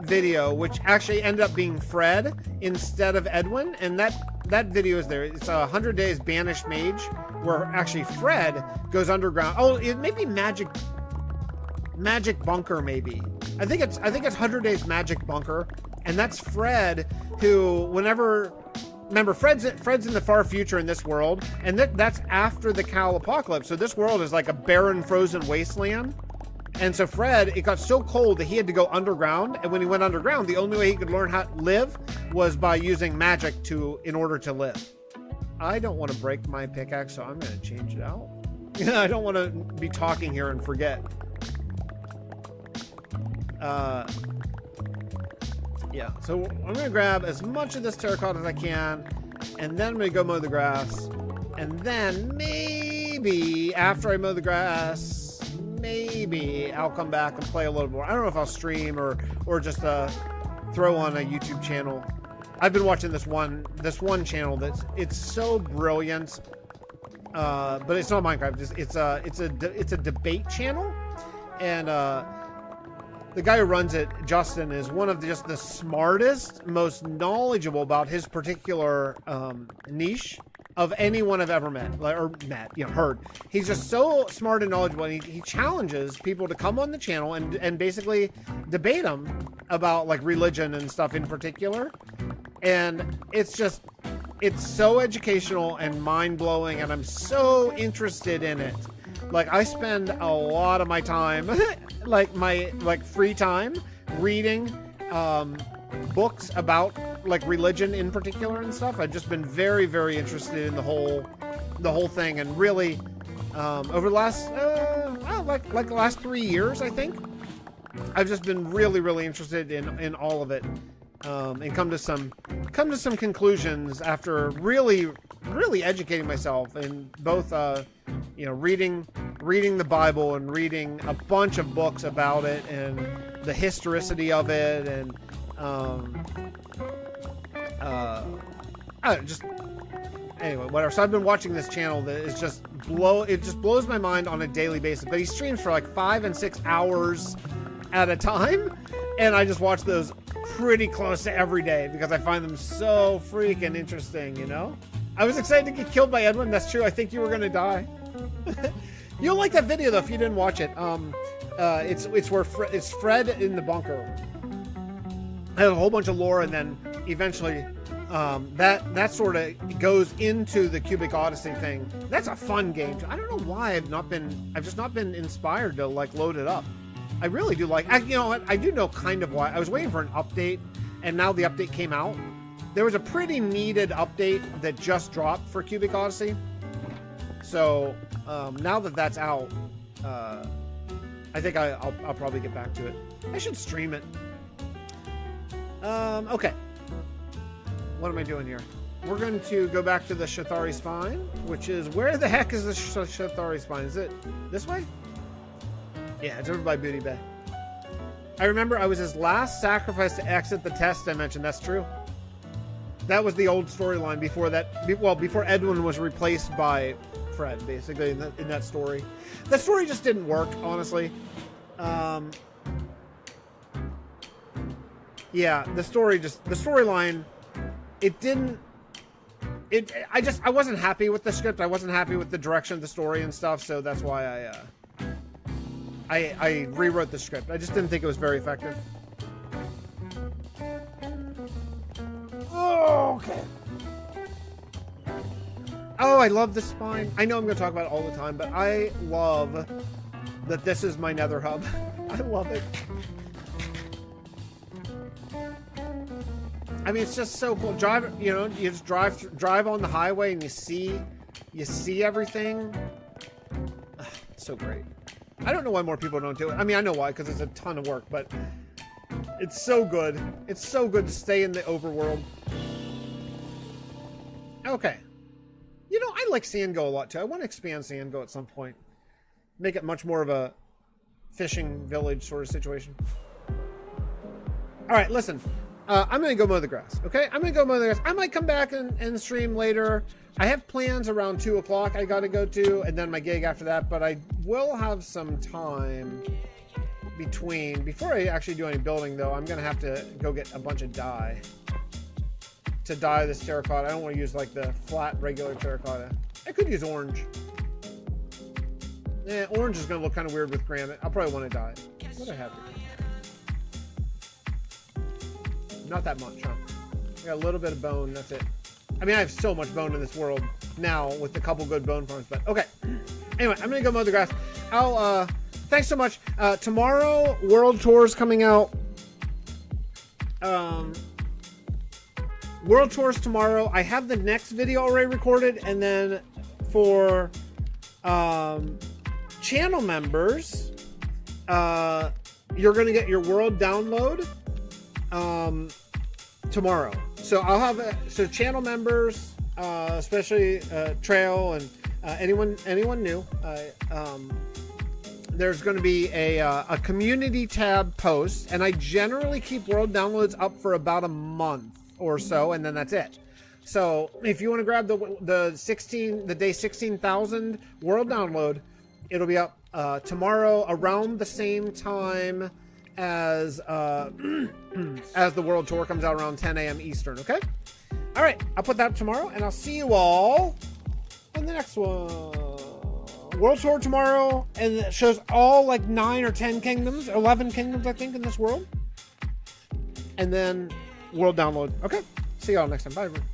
video, which actually ended up being Fred instead of Edwin, and that video is there. It's 100 Days Banished Mage, where actually Fred goes underground. Oh, it may be Magic Bunker, maybe. I think it's 100 Days Magic Bunker, and that's Fred, who remember Fred's in the far future in this world, and that's after the Cow Apocalypse. So this world is like a barren, frozen wasteland. And so Fred, it got so cold that he had to go underground. And when he went underground, the only way he could learn how to live was by using magic in order to live. I don't want to break my pickaxe, so I'm going to change it out. I don't want to be talking here and forget. Yeah, so I'm going to grab as much of this terracotta as I can, and then I'm going to go mow the grass. And then maybe after I mow the grass, maybe I'll come back and play a little more. I don't know if I'll stream or just throw on a YouTube channel. I've been watching this one channel it's so brilliant, but it's not Minecraft. It's a debate channel, and the guy who runs it, Justin, is one of just the smartest, most knowledgeable about his particular niche of anyone I've ever met, heard. He's just so smart and knowledgeable, and he challenges people to come on the channel and basically debate them about like religion and stuff in particular. And it's so educational and mind-blowing, and I'm so interested in it. Like, I spend a lot of my time, like free time, reading books about like religion in particular and stuff. I've just been very, very interested in the whole thing, and really over the last like the last 3 years, I think I've just been really, really interested in all of it, and come to some conclusions after really educating myself in both reading the Bible and reading a bunch of books about it and the historicity of it, and anyway, whatever. So I've been watching this channel that is it just blows my mind on a daily basis. But he streams for like 5 and 6 hours at a time, and I just watch those pretty close to every day because I find them so freaking interesting, you know? I was excited to get killed by Edwin. That's true. I think you were gonna die. You'll like that video though if you didn't watch it. It's where it's Fred in the bunker. I have a whole bunch of lore, and then eventually that sort of goes into the Cubic Odyssey thing. That's a fun game. I don't know why I've just not been inspired to like load it up. I really do like. You know what? I do know kind of why. I was waiting for an update, and now the update came out. There was a pretty needed update that just dropped for Cubic Odyssey. So now that that's out, I think I'll probably get back to it. I should stream it. Okay. What am I doing here? We're going to go back to the Shathari Spine, which is, where the heck is the Shathari Spine? Is it this way? Yeah, it's over by Booty Bay. I remember I was his last sacrifice to exit the test dimension. That's true. That was the old storyline before that. Well, before Edwin was replaced by Fred, basically, in that story. That story just didn't work, honestly. Yeah, the storyline, I wasn't happy with the script. I wasn't happy with the direction of the story and stuff, so that's why I rewrote the script. I just didn't think it was very effective. Oh, okay. Oh, I love the spine. I know I'm going to talk about it all the time, but I love that this is my nether hub. I love it. I mean, it's just so cool. You just drive on the highway and you see everything. Ugh, it's so great. I don't know why more people don't do it. I mean, I know why, because it's a ton of work, but it's so good. It's so good to stay in the overworld. Okay. You know, I like Sandgo a lot, too. I want to expand Sandgo at some point. Make it much more of a fishing village sort of situation. All right, listen. I'm going to go mow the grass, okay? I'm going to go mow the grass. I might come back and stream later. I have plans around 2 o'clock I got to go to, and then my gig after that, but I will have some time before I actually do any building, though, I'm gonna have to go get a bunch of dye to dye this terracotta. I don't want to use like the flat regular terracotta. I could use orange. Yeah, orange is gonna look kind of weird with granite. I'll probably want to dye. What do I have here? Not that much, huh? I got a little bit of bone. That's it. I mean, I have so much bone in this world now with a couple good bone farms, but okay. Anyway, I'm gonna go mow the grass. Thanks so much. Tomorrow, World Tour's coming out. World Tour's tomorrow. I have the next video already recorded, and then for channel members, you're gonna get your world download tomorrow. So I'll have so channel members, especially Trail and anyone new. There's going to be a community tab post, and I generally keep world downloads up for about a month or so, and then that's it. So if you want to grab the day 16,000 world download, it'll be up tomorrow around the same time as the World Tour comes out around 10 a.m. Eastern. Okay. All right. I'll put that up tomorrow, and I'll see you all in the next one. World Tour tomorrow, and it shows all like 9 or 10 kingdoms, 11 kingdoms, I think, in this world. And then world download. Okay. See y'all next time. Bye, everyone.